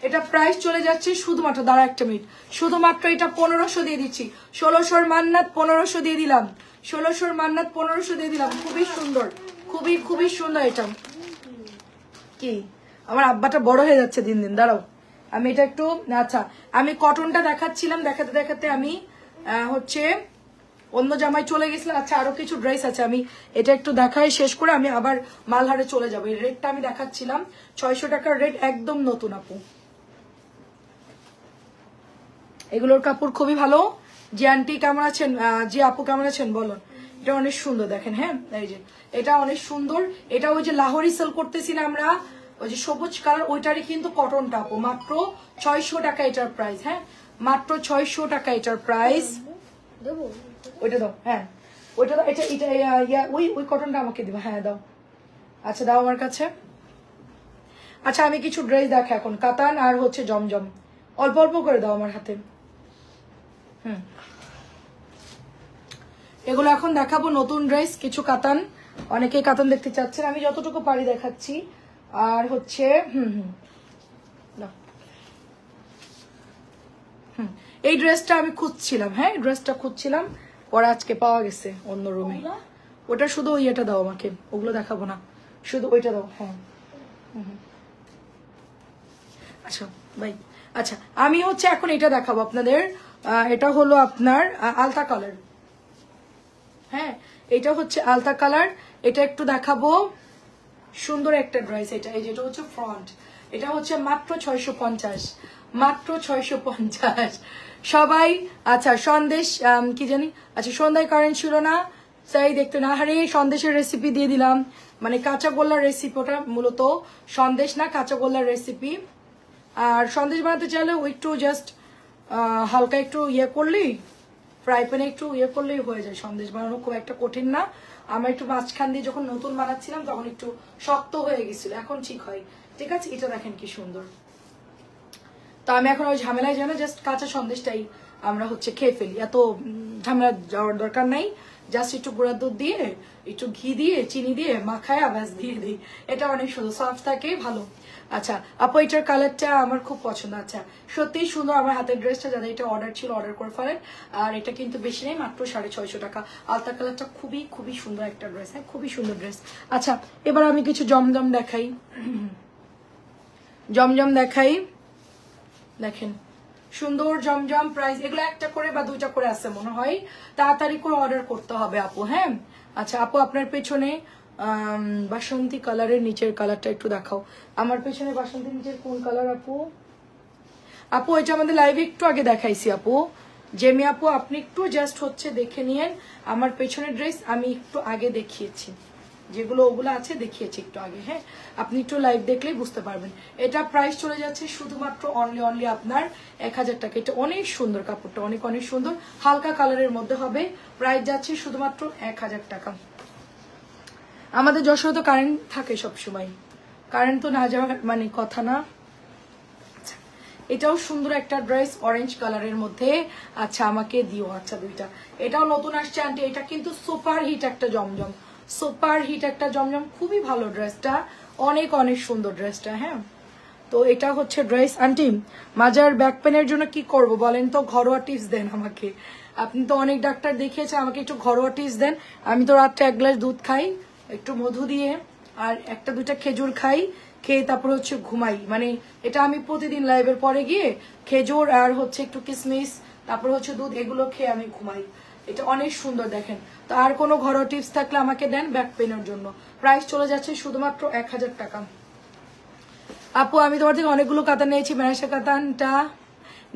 এটা প্রাইস চলে যাচ্ছে শুধুমাত্র, দাঁড়া একটা মিনিট, শুধুমাত্র এটা 1500 দিয়ে দিচ্ছি। 1600 মান্নাত 1500 দিয়ে দিলাম, 1600 মান্নাত 1500 দিয়ে দিলাম। খুবই সুন্দর, খুবই খুবই সুন্দর। এটা কি, আমার আব্বাটা বড় হয়ে যাচ্ছে দিন দিন, দাঁড়াও আমি এটা একটু, আচ্ছা আমি কটনটা দেখাচ্ছিলাম, দেখাতে দেখাতে আমি হচ্ছে অন্য জামায় চলে গেছিলাম। আচ্ছা আরো কিছু ড্রেস আছে, আমি এটা একটু দেখাই শেষ করে আমি আবার মালহারে চলে যাবো। এই রেটটা আমি দেখাচ্ছিলাম 600 টাকার রেট, একদম নতুন আপু, এগুলোর কাপড় খুবই ভালো। জি আন্টি কেমন আছেন, জি আপু কেমন আছেন বলুন। এটা অনেক সুন্দর, দেখেন, হ্যাঁ এই যে এটা অনেক সুন্দর। এটা ওই যে লাহোরি সেল করতেছি না আমরা, ওই যে সবুজ কালার, ওইটারই কিন্তু কটনটা আপু, মাত্র 600 টাকা এটার প্রাইস। হ্যাঁ মাত্র 600 টাকা এটার প্রাইস। ওইটা দাও, হ্যাঁ ওইটা দাও, এটা এটা ওই ওই কটনটা আমাকে দিবা, হ্যাঁ দাও। আচ্ছা দাও আমার কাছে। আচ্ছা আমি কিছু ড্রেস দেখা এখন, কাতান আর হচ্ছে জমজম, অল্প অল্প করে দাও আমার হাতে। এগুলো এখন দেখাবো নতুন ড্রেস, কিছু কাতান, অনেকেই কাতান দেখতে চাচ্ছেন, আমি যতটুকু পারি দেখাচ্ছি। আর হচ্ছে এই ড্রেসটা আমি খুঁজছিলাম, হ্যাঁ ড্রেসটা খুঁজছিলাম, পরে আজকে পাওয়া গেছে অন্য রুমে। ওটা শুধু ওইটা দাও আমাকে, ওগুলো দেখাবো না, শুধু ওইটা দাও। হ্যাঁ আচ্ছা ভাই, আচ্ছা আমি হচ্ছে এখন এটা দেখাবো আপনাদের। এটা হলো আপনার আলতা কালার, হ্যাঁ এটা হচ্ছে আলতা কালার, এটা একটু দেখাবো। সুন্দর একটা ড্রেস এটা, এই যেটা হচ্ছে ফ্রন্ট, এটা হচ্ছে মাত্র 650, মাত্র 650 সবাই। আচ্ছা সন্দেশ কি জানি, আচ্ছা সন্ধ্যায় কারেন্ট ছিল না, তাই দেখতে না হারে সন্দেশের রেসিপি দিয়ে দিলাম, মানে কাঁচা গোল্লার রেসিপি, ওটা মূলত সন্দেশ না কাঁচা গোল্লার রেসিপি। আর সন্দেশ বানাতে চাইলে একটু জাস্ট হালকা একটু ইয়ে করলেই, ফ্রাই প্যানে একটু ইয়ে করলেই হয়ে যায়। সন্দেশ বানানো খুব একটা কঠিন না, আমার একটু মাঝখান দিয়ে যখন নতুন বানাচ্ছিলাম তখন একটু শক্ত হয়ে গেছিল, এখন ঠিক হয়। ঠিক আছে, এটা দেখেন কি সুন্দর। তো আমি এখন ওই ঝামেলায় জানো, জাস্ট কাঁচা সন্দেশটাই আমরা হচ্ছে খেয়ে ফেলি, এত ঝামেলা যাওয়ার দরকার নাই। জাস্ট একটু গুঁড়া দুধ দিয়ে, একটু ঘি দিয়ে, চিনি দিয়ে মাখায় আবাস দিয়ে দিই, এটা অনেক সুন্দর, সফট থাকে, ভালো। আচ্ছা আপু এটার কালারটা আমার খুব পছন্দ। আচ্ছা সত্যিই সুন্দর, আমার হাতের ড্রেসটা যাদের এটা অর্ডার ছিল অর্ডার করে ফেলেন। আর এটা কিন্তু বেশি নেই, মাত্র 650 টাকা। আলতা কালারটা খুবই খুবই সুন্দর একটা ড্রেস, হ্যাঁ খুবই সুন্দর ড্রেস। আচ্ছা এবার আমি কিছু জমজম দেখাই, জমজম দেখাই, দেখেন সুন্দর জমজম। প্রাইস এগুলো একটা করে বা দুইটা করে আছে মনে হয়, তাড়াতাড়ি করে অর্ডার করতে হবে আপু। হ্যাঁ আচ্ছা আপু আপনার পেছনে বাসন্তী কালারের নিচের কালারটা একটু দেখাও, আমার পেছনে বাসন্তী নিচের কোন কালার আপু? আপু এটা আমাদের লাইভে একটু আগে দেখাইছি আপু। জেমি আপু আপনি একটু জাস্ট হচ্ছে দেখে নিয়েন, আমার পেছনের ড্রেস আমি একটু আগে দেখিয়েছি, যেগুলো ওগুলো আছে দেখিয়েছি একটু আগে। হ্যাঁ, আপনি একটু লাইভ দেখলেই বুঝতে পারবেন। এটা প্রাইস চলে যাচ্ছে শুধুমাত্র অনলি আপনার 1000 টাকা। এটা অনেক সুন্দর, কাপড়টা অনেক অনেক সুন্দর, হালকা কালারের মধ্যে হবে। প্রাইস যাচ্ছে শুধুমাত্র 1000 টাকা। আমাদের যশোরে তো কারেন্ট থাকে সবসময়, কারেন্ট তো না যাওয়ার মানে কথা না। এটাও সুন্দর একটা ড্রেস অরেঞ্জ কালারের মধ্যে। আচ্ছা আমাকে দিও, আচ্ছা দুইটা। এটাও নতুন আসছে আন্টি, এটা কিন্তু সুপার হিট একটা জমজম, সুপার হিট একটা জমজম, খুবই ভালো ড্রেসটা, অনেক অনেক সুন্দর ড্রেসটা। হ্যাঁ, তো এটা হচ্ছে ড্রেস। আন্টি মাজার ব্যাক পেনের জন্য কি করব বলেন তো, ঘরোয়া টিপস দেন আমাকে। আপনি তো অনেক ডাক্তার দেখিয়েছেন, আমাকে একটু ঘরোয়া টিপস দেন। আমি তো রাত্রে 1 গ্লাস দুধ খাই একটু মধু দিয়ে, আর 1-2টা খেজুর খাই, খেয়ে তারপরে হচ্ছে ঘুমাই। মানে এটা আমি প্রতিদিন লাইভের পরে গিয়ে খেজুর আর হচ্ছে একটু কিসমিস, তারপর হচ্ছে দুধ, এগুলো খেয়ে আমি ঘুমাই। এটা অনেক সুন্দর দেখেন। তো আর কোনো ঘরোয়া টিপস থাকলে আমাকে দেন ব্যাক পেনের জন্য। প্রাইস চলে যাচ্ছে শুধুমাত্র 1000 টাকা। আপু আমি তোমার থেকে অনেকগুলো কাতান নিয়েছি, বেনারসি কাতানটা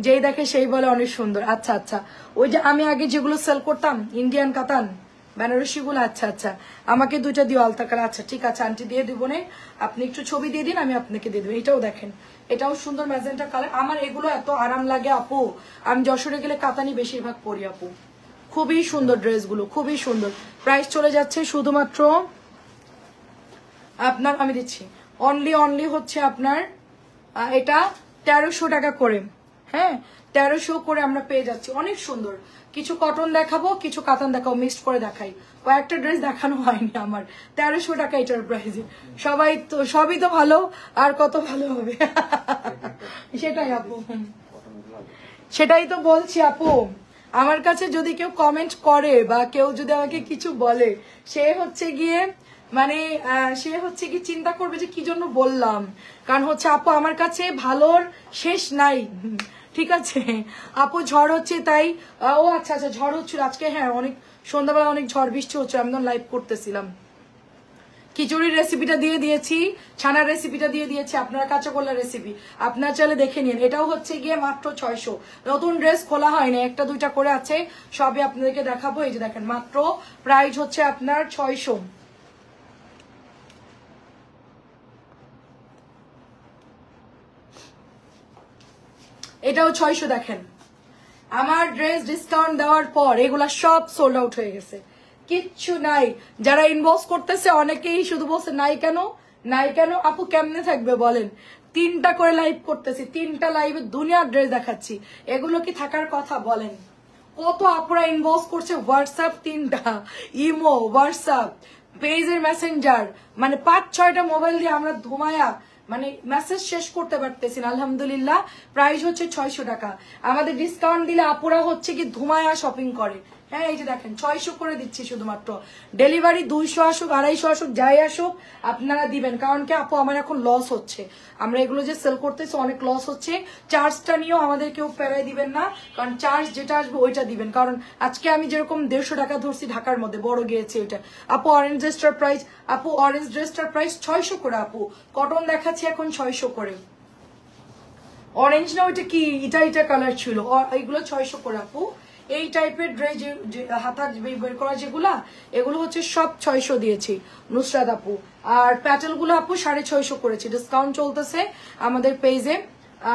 যেই দেখে সেই বলে অনেক সুন্দর। আচ্ছা আচ্ছা, ওই যে আমি আগে যেগুলো সেল করতাম ইন্ডিয়ান কাতান বেনারসি গুলো, আচ্ছা আচ্ছা আমাকে 2টা দিও আলতা কালার। আচ্ছা ঠিক আছে আন্টি দিয়ে দিব নে, আপনি একটু ছবি দিয়ে দিন আমি আপনাকে দিয়ে দেবো। এটাও দেখেন, এটাও সুন্দর ম্যাজেন্টা কালার। আমার এগুলো এত আরাম লাগে আপু, আমি যশোরে গেলে কাতানি বেশিরভাগ পরি আপু। খুবই সুন্দর ড্রেসগুলো, খুবই সুন্দর। প্রাইস চলে যাচ্ছে শুধুমাত্র আপনার, আমি দিচ্ছি অনলি হচ্ছে আপনার এটা 1300 টাকা করে। হ্যাঁ 1300 করে আমরা পেয়ে যাচ্ছি, অনেক সুন্দর। কিছু কটন দেখাবো, কিছু কাতান দেখাবো, মিক্সড করে দেখাই। কয়েকটা ড্রেস দেখানো হয়নি আমার। 1300 টাকা এটার প্রাইস। সবাই তো সবই তো ভালো, আর কত ভালো হবে। সেটাই আপু, সেটাই তো বলছি আপু। আমার কাছে যদি কেউ কমেন্ট করে বা কেউ যদি আমাকে কিছু বলে, সে হচ্ছে গিয়ে মানে সে হচ্ছে কি চিন্তা করবে যে কি জন্য বললাম। কারণ হচ্ছে আপু আমার কাছে ভালোর শেষ নাই, ঠিক আছে আপু। ঝড় হচ্ছে তাই, ও আচ্ছা আচ্ছা ঝড় হচ্ছিল আজকে। হ্যাঁ অনেক সন্ধ্যাবেলা অনেক ঝড় বৃষ্টি হচ্ছে, আমি তখন লাইভ করতেছিলাম। খিচুড়ির রেসিপিটা দিয়ে দিয়েছি, ছানার রেসিপিটা দিয়ে দিয়েছি, আপনার কাঁচা কলার রেসিপি আপনার চাইলে দেখে নিন। এটাও হচ্ছে গিয়ে মাত্র 600। নতুন ড্রেস খোলা হয়নি, 1-2টা করে আছে, সবই আপনাদেরকে দেখাবো। এই যে দেখেন মাত্র প্রাইস হচ্ছে আপনার 600। এটাও 600 দেখেন। আমার ড্রেস ডিসকাউন্ট দেওয়ার পর এগুলা সব সোল্ড আউট হয়ে গেছে, কিচ্ছু নাই। যারা ইনবক্স করতেছে অনেকেই শুধু বলছে নাই কেন, নাই কেন। আপু কেমনে থাকবে বলেন, 3টা করে লাইভ করতেছি, 3টা লাইভে দুনিয়ার ড্রেস দেখাচ্ছি, এগুলো কি থাকার কথা বলেন। কত আপুরা ইনবক্স করছে, হোয়াটসঅ্যাপ 3টা, ইমো, হোয়াটসঅ্যাপ, পেজের মেসেঞ্জার, মানে 5-6টা মোবাইল দিয়ে আমরা ধুমায়া মানে মেসেজ শেষ করতে পারতেছি না। আলহামদুলিল্লাহ প্রাইস হচ্ছে 600 টাকা। আমাদের ডিসকাউন্ট দিলে আপুরা হচ্ছে কি ধুমায়া শপিং করে। হ্যাঁ এই যে দেখেন 600 করে দিচ্ছি শুধুমাত্র। ডেলিভারি 200 আসুক 250 আসুক যাই আসুক আপনারা দিবেন, কারণ কি আপু আমার এখন লস হচ্ছে, আমরা এগুলো যে সেল করতেছি অনেক লস হচ্ছে। চার্জটা নিয়েও আমাদের কেউ প্যারাই দিবেন না, কারণ চার্জ যেটা আসবে ওইটা দিবেন। কারণ আজকে আমি যেরকম 150 টাকা ধরছি ঢাকার মধ্যে বড় গিয়েছে ওইটা। আপু অরেঞ্জ ড্রেসটার প্রাইস, আপু অরেঞ্জ ড্রেসটার প্রাইস 600 করে আপু। কটন দেখাচ্ছি এখন 600 করে। অরেঞ্জ না ওইটা কি এটা কালার ছিল, এইগুলো 600 করে আপু। এই টাইপের ড্রেস হাতা বের করা যেগুলা, এগুলো হচ্ছে সব 600 দিয়েছি নুসরাত আপু। আর প্যাটেল গুলো আপু 650 করেছি, ডিসকাউন্ট চলতেছে আমাদের পেজে।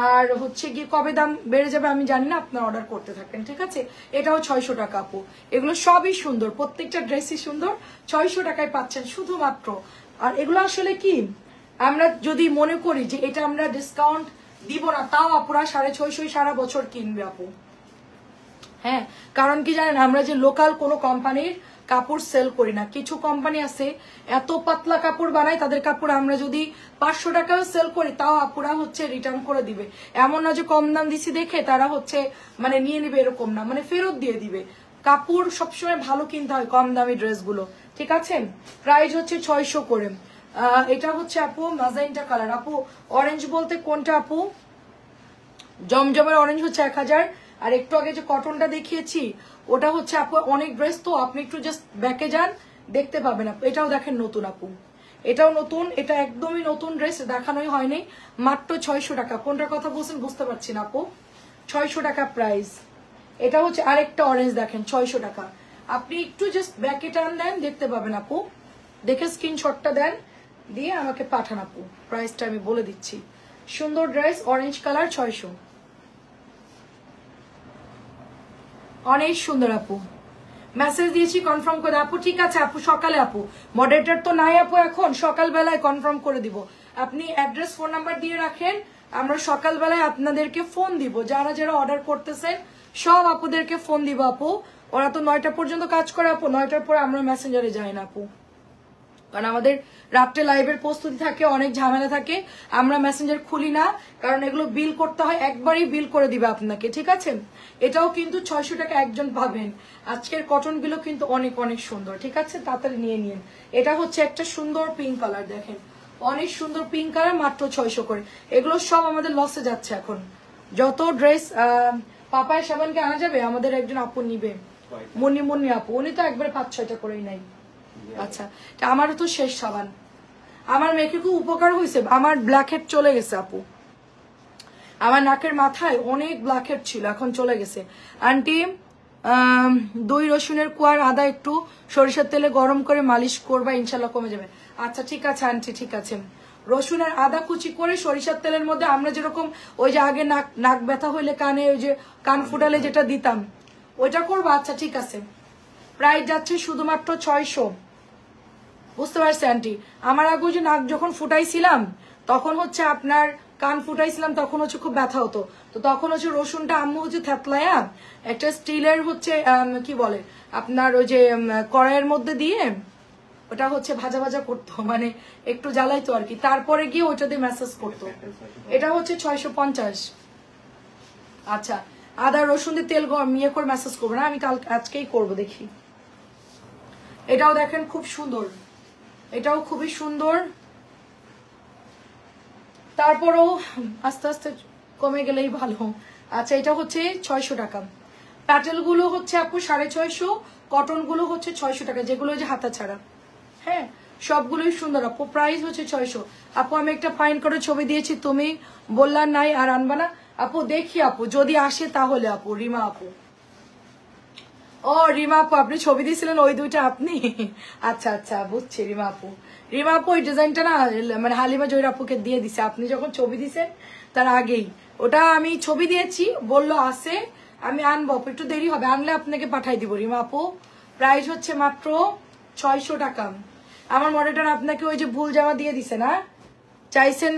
আর হচ্ছে গিয়ে কবে দাম বেড়ে যাবে আমি জানি না, আপনার অর্ডার করতে থাকেন, ঠিক আছে। এটাও 600 টাকা আপু। এগুলো সবই সুন্দর, প্রত্যেকটা ড্রেসই সুন্দর, 600 টাকায় পাচ্ছেন শুধুমাত্র। আর এগুলো আসলে কি আমরা যদি মনে করি যে এটা আমরা ডিসকাউন্ট দিব না, তাও আপুরা 650 সারা বছর কিনবে আপু। হ্যাঁ কারণ কি জানেন, আমরা যে লোকাল কোনো কোম্পানির কাপড় সেল করি না। কিছু কোম্পানি আছে এত পাতলা কাপড় বানায়, তাদের কাপড় আমরা যদি 500 টাকাও সেল করি তাও আপুরা হচ্ছে রিটার্ন করে দিবে। এমন না যে কম দাম দিছি দেখে তারা হচ্ছে মানে নিয়ে নিবে, এরকম না, মানে ফেরত দিয়ে দিবে। কাপড় সবসময় ভালো কিনতে হয় কম দামি ড্রেসগুলো, ঠিক আছে। প্রাইস হচ্ছে 600 করে। এটা হচ্ছে আপু ম্যাজেন্টা কালার। আপু অরেঞ্জ বলতে কোনটা আপু? জমজমের অরেঞ্জ হচ্ছে 1000। আর একটু আগে যে কটনটা দেখিয়েছি ওটা হচ্ছে আপু অনেক ড্রেস, তো আপনি একটু জাস্ট ব্যাকে যান দেখতে পাবেন আপু। এটাও দেখেন নতুন আপু, এটাও নতুন, এটা একদমই নতুন ড্রেস, দেখানোই হয়নি, মাত্র 600 টাকা। কোনটার কথা বলছেন বুঝতে পারছি না আপু, 600 টাকা প্রাইস। এটা হচ্ছে আরেকটা অরেঞ্জ, দেখেন 600 টাকা। আপনি একটু জাস্ট ব্যাকে টান দেন, দেখতে পাবেন আপু, দেখে স্ক্রিনশটটা দেন, দিয়ে আমাকে পাঠান আপু, প্রাইসটা আমি বলে দিচ্ছি। সুন্দর ড্রেস, অরেঞ্জ কালার, 600, অনেক সুন্দর আপু। মেসেজ দিয়েছি, কনফার্ম করে আপু। ঠিক আছে আপু, সকালে আপু, মডারেটর তো নাই আপু, এখন সকালবেলায় কনফার্ম করে দিব। আপনি অ্যাড্রেস ফোন নাম্বার দিয়ে রাখেন, আমরা সকালবেলায় আপনাদেরকে ফোন দিব। যারা যারা অর্ডার করতেছেন সব আপুদেরকে ফোন দিব আপু। ওরা তো 9টা পর্যন্ত কাজ করে আপু, 9টার পরে আমরা মেসেঞ্জারে যাই না আপু, কারণ আমাদের রাত্রে লাইভের প্রস্তুতি থাকে, অনেক ঝামেলা থাকে, আমরা মেসেঞ্জার খুলি না, কারণ এগুলো বিল করতে হয়, একবারই বিল করে দিবে আপনাকে, ঠিক আছে। এটাও কিন্তু 600 টাকা একজন পাবেন। আজকের কটন গুলো কিন্তু অনেক অনেক সুন্দর, ঠিক আছে, তাড়াতাড়ি নিয়ে নিন। এটা হচ্ছে একটা সুন্দর পিঙ্ক কালার, দেখেন অনেক সুন্দর পিঙ্ক কালার, মাত্র 600 করে। এগুলো সব আমাদের লসে যাচ্ছে এখন। যত ড্রেস পাপায় সাবানকে আনা যাবে, আমাদের একজন আপু নিবে, মুন্নি আপু, উনি তো একবারে 5-6টা করেই নাই। আচ্ছা, আমারও তো শেষ সাবান, আমার মেয়েকে খুব উপকার হয়েছে। আমার ব্ল্যাক হেড চলে গেছে আপু, আমার নাকের মাথায় অনেক ব্ল্যাক হেড ছিল, এখন চলে গেছে। আন্টি, 2 রসুনের কোয়ার আদা একটু সরিষার তেলে গরম করে মালিশ করবা, ইনশাল্লাহ কমে যাবে। আচ্ছা ঠিক আছে আন্টি, ঠিক আছে। রসুনের আদা কুচি করে সরিষার তেলের মধ্যে, আমরা যেরকম ওই যে আগে নাক ব্যথা হইলে কানে ওই যে কান ফুটালে যেটা দিতাম, ওইটা করবো। আচ্ছা ঠিক আছে, প্রাইস যাচ্ছে শুধুমাত্র 600। বুঝতে পারছি আন্টি, আমার আগে যে নাক যখন ফুটাইছিলাম, তখন হচ্ছে আপনার কান ফুটাইছিলাম, তখন হচ্ছে খুব ব্যথা হতো, তো তখন হচ্ছে রসুনটা আম্মু হচ্ছে থেতলায়া একটা স্টিলের হচ্ছে কি বলে আপনার ওই যে কড়াইয়ের মধ্যে দিয়ে ওটা হচ্ছে ভাজা ভাজা করতো, মানে একটু জ্বালাইতো আর কি, তারপরে গিয়ে ওইটা দিয়ে ম্যাসাজ করতো। এটা হচ্ছে 650। আচ্ছা, আদা রসুন দিয়ে তেল ইয়ে করে ম্যাসাজ করবো না, আমি আজকেই করবো, দেখি। এটাও দেখেন খুব সুন্দর, এটাও খুবই সুন্দর। তারপরও আস্তে আস্তে কমে গেলেই ভালো। আচ্ছা, এটা হচ্ছে 600 টাকা। প্যাটেল গুলো হচ্ছে আপু 650, কটন গুলো হচ্ছে 600 টাকা, যেগুলো যে হাতা ছাড়া। হ্যাঁ, সবগুলোই সুন্দর আপু, প্রাইস হচ্ছে 600। আপু আমি একটা ফাইন করে ছবি দিয়েছি, তুমি বললা নাই আর আনবা না আপু, দেখি আপু যদি আসে তাহলে। আপু রিমা আপু, ও রিমা আপু, আপনি ছবি দিয়েছিলেন ওই দুইটা আপনি? আচ্ছা আচ্ছা, বুঝছি রিমা আপু। রিমা আপু ওই ডিজাইনটা না মানে হালিমা জহির আপুকে দিয়ে দিছে, আপনি যখন ছবি দিছেন তার আগেই ওটা আমি ছবি দিয়েছি, বললো আসে, আমি আনবো, একটু দেরি হবে, আনলে আপনাকে পাঠাই দিব রিমা আপু। প্রাইস হচ্ছে মাত্র 600 টাকা। আমার মডেলটার আপনাকে ওই যে ভুল জামা দিয়ে দিছে না, চাইছেন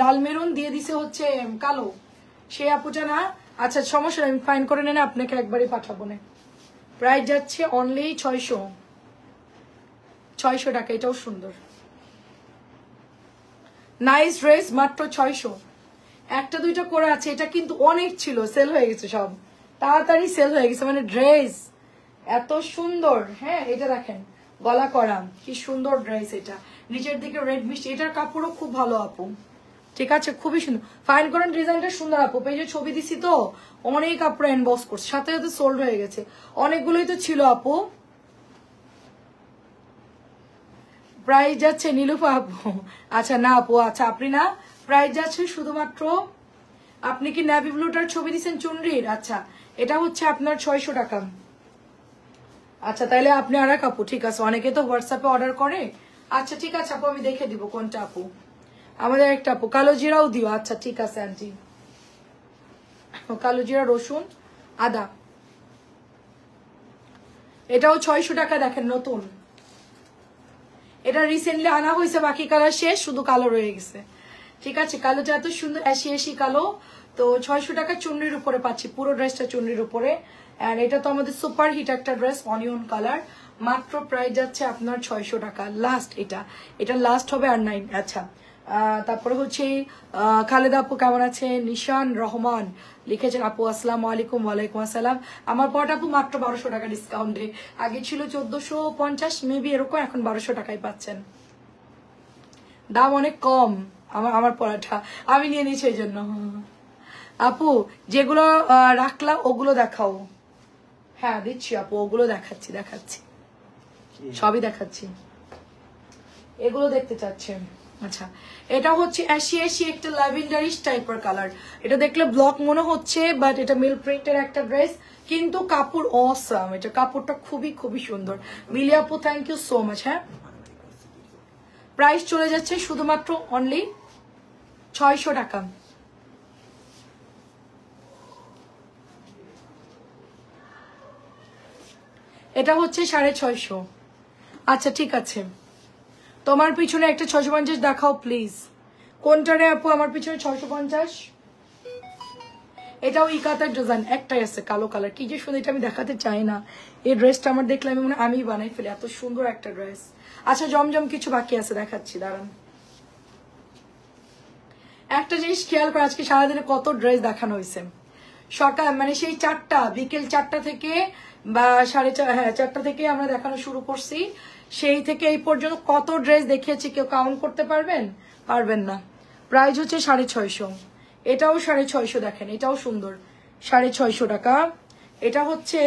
লাল মেরুন, দিয়ে দিছে হচ্ছে কালো, সেই আপুটা না। আচ্ছা সমস্যা নেই, আমি ফাইন করে নেন, আপনাকে একবারই পাঠাবো না। প্রাইস যাচ্ছে অনলি 600 টাকা। এটাও সুন্দর, নাইস ড্রেস, মাত্র 600। একটা দুইটা করে আছে, এটা কিন্তু অনেক ছিল, সেল হয়ে গেছে সব, তাড়াতাড়ি সেল হয়ে গেছে, মানে ড্রেস এত সুন্দর। হ্যাঁ, এটা দেখেন গলা করা, কি সুন্দর ড্রেস, এটা নিচের দিকে রেড মিষ্টি, এটার কাপড়ও খুব ভালো আপু, ঠিক আছে, খুবই সুন্দর। ফাইন করেন, ডিজাইনটা সুন্দর আপু, পেজে ছবি দিছি তো, অনেক কাপড় ইনবক্স করছে, সাথে সাথে সোল্ড হয়ে গেছে, অনেকগুলোই তো ছিল আপু। প্রাইস যাচ্ছে নীলুফা আপু, আচ্ছা না আপু, আচ্ছা আপনি না, প্রাইস যাচ্ছে শুধুমাত্র, আপনি কি নেভি ব্লুটার ছবি দিচ্ছেন চুনরির? আচ্ছা, এটা হচ্ছে আপনার 600 টাকা। আচ্ছা তাইলে আপনি আর এক আপু, ঠিক আছে, অনেকে তো হোয়াটসঅ্যাপে অর্ডার করে। আচ্ছা ঠিক আছে আপু, আমি দেখে দিব কোনটা আপু। আমাদের একটা আপু কালো জিরাও দিও। আচ্ছা ঠিক আছে আন্টি, কালো জিরা রসুন আদা, এটাও 600 টাকা। দেখেন নতুন, এটা রিসেন্টলি আনা হয়েছে, বাকি কালার শেষ, শুধু কালো রয়ে গেছে, ঠিক আছে। কালোটা এত সুন্দর অ্যাশি কালো, তো 600 টাকা চুনরির উপরে পাচ্ছি, পুরো ড্রেসটা চুনরির উপরে। আর এটা তো আমাদের সুপার হিট একটা ড্রেস, অনিয়ন কালার, মাত্র প্রাইস যাচ্ছে আপনার 600 টাকা। লাস্ট এটা লাস্ট হবে আর নাই। আচ্ছা, তারপরে হচ্ছে খালেদা আপু কেমন আছে, নিশান রহমান লিখেছেন আপু আসসালামু আলাইকুম। ওয়ালাইকুম আসসালাম। আমার পট আপু মাত্র 1200 টাকা ডিসকাউন্টে, আগে ছিল 1450 মেবি এরকম, এখন 1200 টাকায় পাচ্ছেন, দাম অনেক কম। আমার পড়াটা আমি নিয়ে নিয়েছি এই জন্য। আপু যেগুলো রাখলা ওগুলো দেখাও। হ্যাঁ দিচ্ছি আপু, ওগুলো দেখাচ্ছি, সবই দেখাচ্ছি। এগুলো দেখতে চাচ্ছেন। আচ্ছা, এটা হচ্ছে অ্যাশি অ্যাশি একটা ল্যাভেন্ডারিশ টাইপের কালার। এটা দেখলে ব্লক মনে হচ্ছে, বাট এটা মিল প্রিন্টের একটা ড্রেস, কিন্তু কাপড় অসাম। এটা কাপড়টা খুবই খুবই সুন্দর। মিলি আপু, থ্যাংক ইউ সো মাচ। হ্যাঁ, প্রাইস চলে যাচ্ছে শুধুমাত্র অনলি 600 টাকা। এটা হচ্ছে 650। আচ্ছা ঠিক আছে, তোমার পিছনে একটা 650 দেখাও প্লিজ। কোনটা রে আপু আমার পিছনে 650? এটাও ইকাতার ডিজাইন, একটাই আছে কালো কালার। কি যে সুন্দর, এটা আমি দেখাতে চাই না। এই ড্রেসটা আমার দেখলে আমি মনে আমি বানাই ফেলি, এত সুন্দর একটা ড্রেস। আচ্ছা জমজম কিছু বাকি আছে, দেখাচ্ছি দাঁড়ান। একটা জিনিস খেয়াল করে, আজকে সারাদিনে কত ড্রেস দেখানো হয়েছে। সকাল মানে সেই 4টা, বিকেল 4টা থেকে বা 4:30, হ্যাঁ 4টা থেকে আমরা দেখানো শুরু করছি। সেই থেকে এই পর্যন্ত কত ড্রেস দেখিয়েছি, কেউ কাউন্ট করতে পারবেন? পারবেন না। প্রাইস হচ্ছে 650। এটাও 650, দেখেন এটাও সুন্দর, 650 টাকা। এটা হচ্ছে,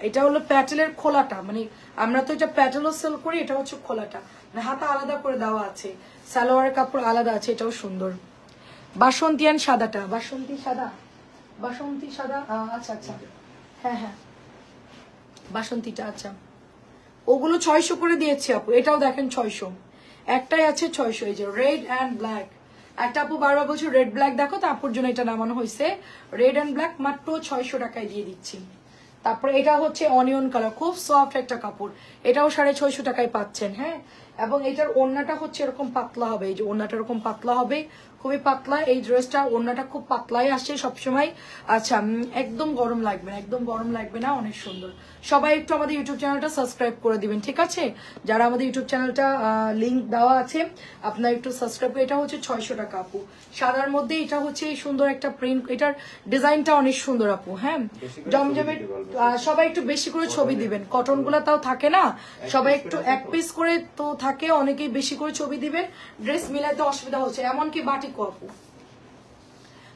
এটা হলো প্যাটেলের খোলাটা, মানে আমরা তো এটা প্যাটেলও সেল করি, এটা হচ্ছে খোলাটা, মানে হাতা আলাদা করে দেওয়া আছে, সালোয়ারের কাপড় আলাদা আছে। এটাও সুন্দর। বাসন্তিয়ান সাদাটা, বাসন্তী সাদা, বাসন্তী সাদা, আচ্ছা আচ্ছা, হ্যাঁ হ্যাঁ বাসন্তীটা, আচ্ছা ওগুলো 600 করে দিয়েছি আপু। এটাও দেখেন 600, একটাই আছে 600। এই যে রেড অ্যান্ড ব্ল্যাক, একটা আপু বারবার বলছে রেড ব্ল্যাক দেখো, তো আপুর জন্য এটা নামানো হয়েছে। রেড অ্যান্ড ব্ল্যাক মাত্র 600 টাকায় দিয়ে দিচ্ছি। তারপরে এটা হচ্ছে অনিয়ন কালার, খুব সফট একটা কাপড়, এটাও 650 টাকায় পাচ্ছেন। হ্যাঁ, এবং এটার ওড়নাটা হচ্ছে এরকম পাতলা হবে, এই যে ওড়নাটা এরকম পাতলা হবে, খুবই পাতলা। এই ড্রেসটা ওড়নাটা খুব পাতলাই আসছে সবসময়। আচ্ছা, একদম গরম লাগবে না, একদম গরম লাগবে না, অনেক সুন্দর। সবাই একটু আমাদের ইউটিউব চ্যানেলটা সাবস্ক্রাইব করে দিবেন, ঠিক আছে? যারা আমাদের ইউটিউব চ্যানেলটা লিংক দেওয়া আছে, আপনারা একটু সাবস্ক্রাইব করে। এটা হচ্ছে 600 টাকা আপু, সাদার মধ্যে। এটা হচ্ছে সুন্দর একটা প্রিন্ট, এটার ডিজাইনটা অনেক সুন্দর আপু। হ্যাঁ, জমজমের সবাই একটু বেশি করে ছবি দিবেন, কটন গুলা তাও থাকে না, সবাই একটু এক পিস করে তো থাকে, অনেকেই বেশি করে ছবি দিবেন, ড্রেস মিলাইতে অসুবিধা হচ্ছে। এমনকি বাটিক আপু,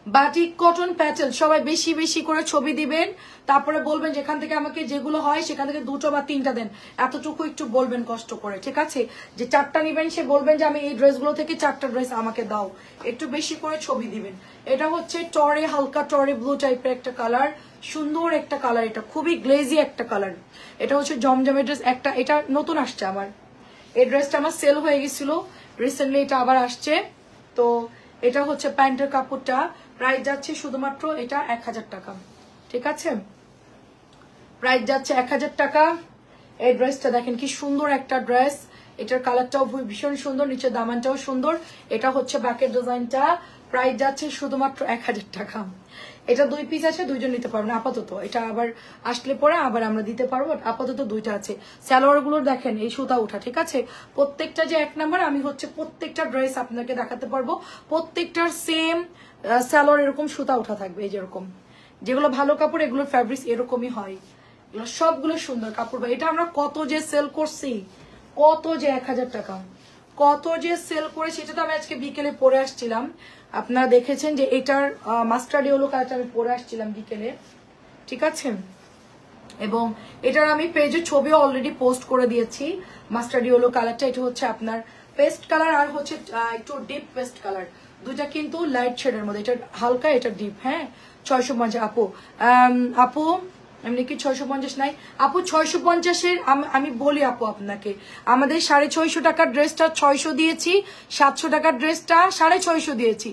বাটিক কটন প্যাটেল সবাই বেশি বেশি করে ছবি দিবেন, তারপরে বলবেন যেখান থেকে আমাকে যেগুলো হয় সেখান থেকে 2টো বা 3টা দেন, এতটুকু একটু বলবেন কষ্ট করে, ঠিক আছে? যে 4টা নিবেন সে বলবেন যে আমি এই ড্রেসগুলো থেকে 4টা ড্রেস আমাকে দাও, একটু বেশি করে ছবি দিবেন। এটা হচ্ছে টরে, হালকা টরে ব্লু টাইপের একটা কালার, সুন্দর একটা কালার, এটা খুবই গ্লেজি একটা কালার। এটা হচ্ছে জমজমের ড্রেস একটা, এটা নতুন আসছে আমার, এই ড্রেসটা আমার সেল হয়ে গেছিল রিসেন্টলি, এটা আবার আসছে। তো এটা হচ্ছে প্যান্টের কাপড়টা, প্রাইস যাচ্ছে শুধুমাত্র এটা 1000 টাকা, ঠিক আছে? প্রাইস যাচ্ছে 1000 টাকা। এই ড্রেসটা দেখেন কি সুন্দর একটা ড্রেস, এটার কালারটাও ভীষণ সুন্দর, নিচের দামানটাও সুন্দর। এটা হচ্ছে ব্যাকের ডিজাইনটা, প্রাইস যাচ্ছে শুধুমাত্র 1000 টাকা। এটা 2 পিস আছে, 2জন নিতে পারবেন আপাতত, এটা আবার আসলে পরে আবার আমরা দিতে পারবো, আপাতত 2টা আছে। সালোয়ার গুলোর দেখেন এই সুতা উঠা, ঠিক আছে? প্রত্যেকটা যে 1 নাম্বার, আমি হচ্ছে প্রত্যেকটা ড্রেস আপনাকে দেখাতে পারবো, প্রত্যেকটার সেম সালোয়ার এরকম সুতা উঠা থাকবে, এই যেরকম যেগুলো ভালো কাপড় এগুলোর ফ্যাব্রিক্স এরকমই হয়, এগুলো সবগুলো সুন্দর কাপড়। এটা আমরা কত যে সেল করছি, কত যে 1000 টাকা, কত যে সেল করেছি। এটা তো আমি আজকে বিকেলে পরে আসছিলাম, আপনারা দেখেছেন যে এটার মাস্টার্ড ইয়েলো কালারটা আমি পরে আসছিলাম বিকেলে, ঠিক আছে? এবং এটার আমি পেজে ছবিও অলরেডি পোস্ট করে দিয়েছি। মাস্টার্ড ইয়েলো কালারটা, এটা হচ্ছে আপনার পেস্ট কালার, আর হচ্ছে একটু ডিপ পেস্ট কালার, দুইটা কিন্তু লাইট শেডের মধ্যে, এটা হালকা এটা ডিপ। হ্যাঁ, 650 আপু, আপু এমনি কি 650 নাই আপু? 650-এর আমি বলি আপু আপনাকে, আমাদের 650 টাকার ড্রেসটা 600 দিয়েছি, 700 টাকার ড্রেসটা 650 দিয়েছি।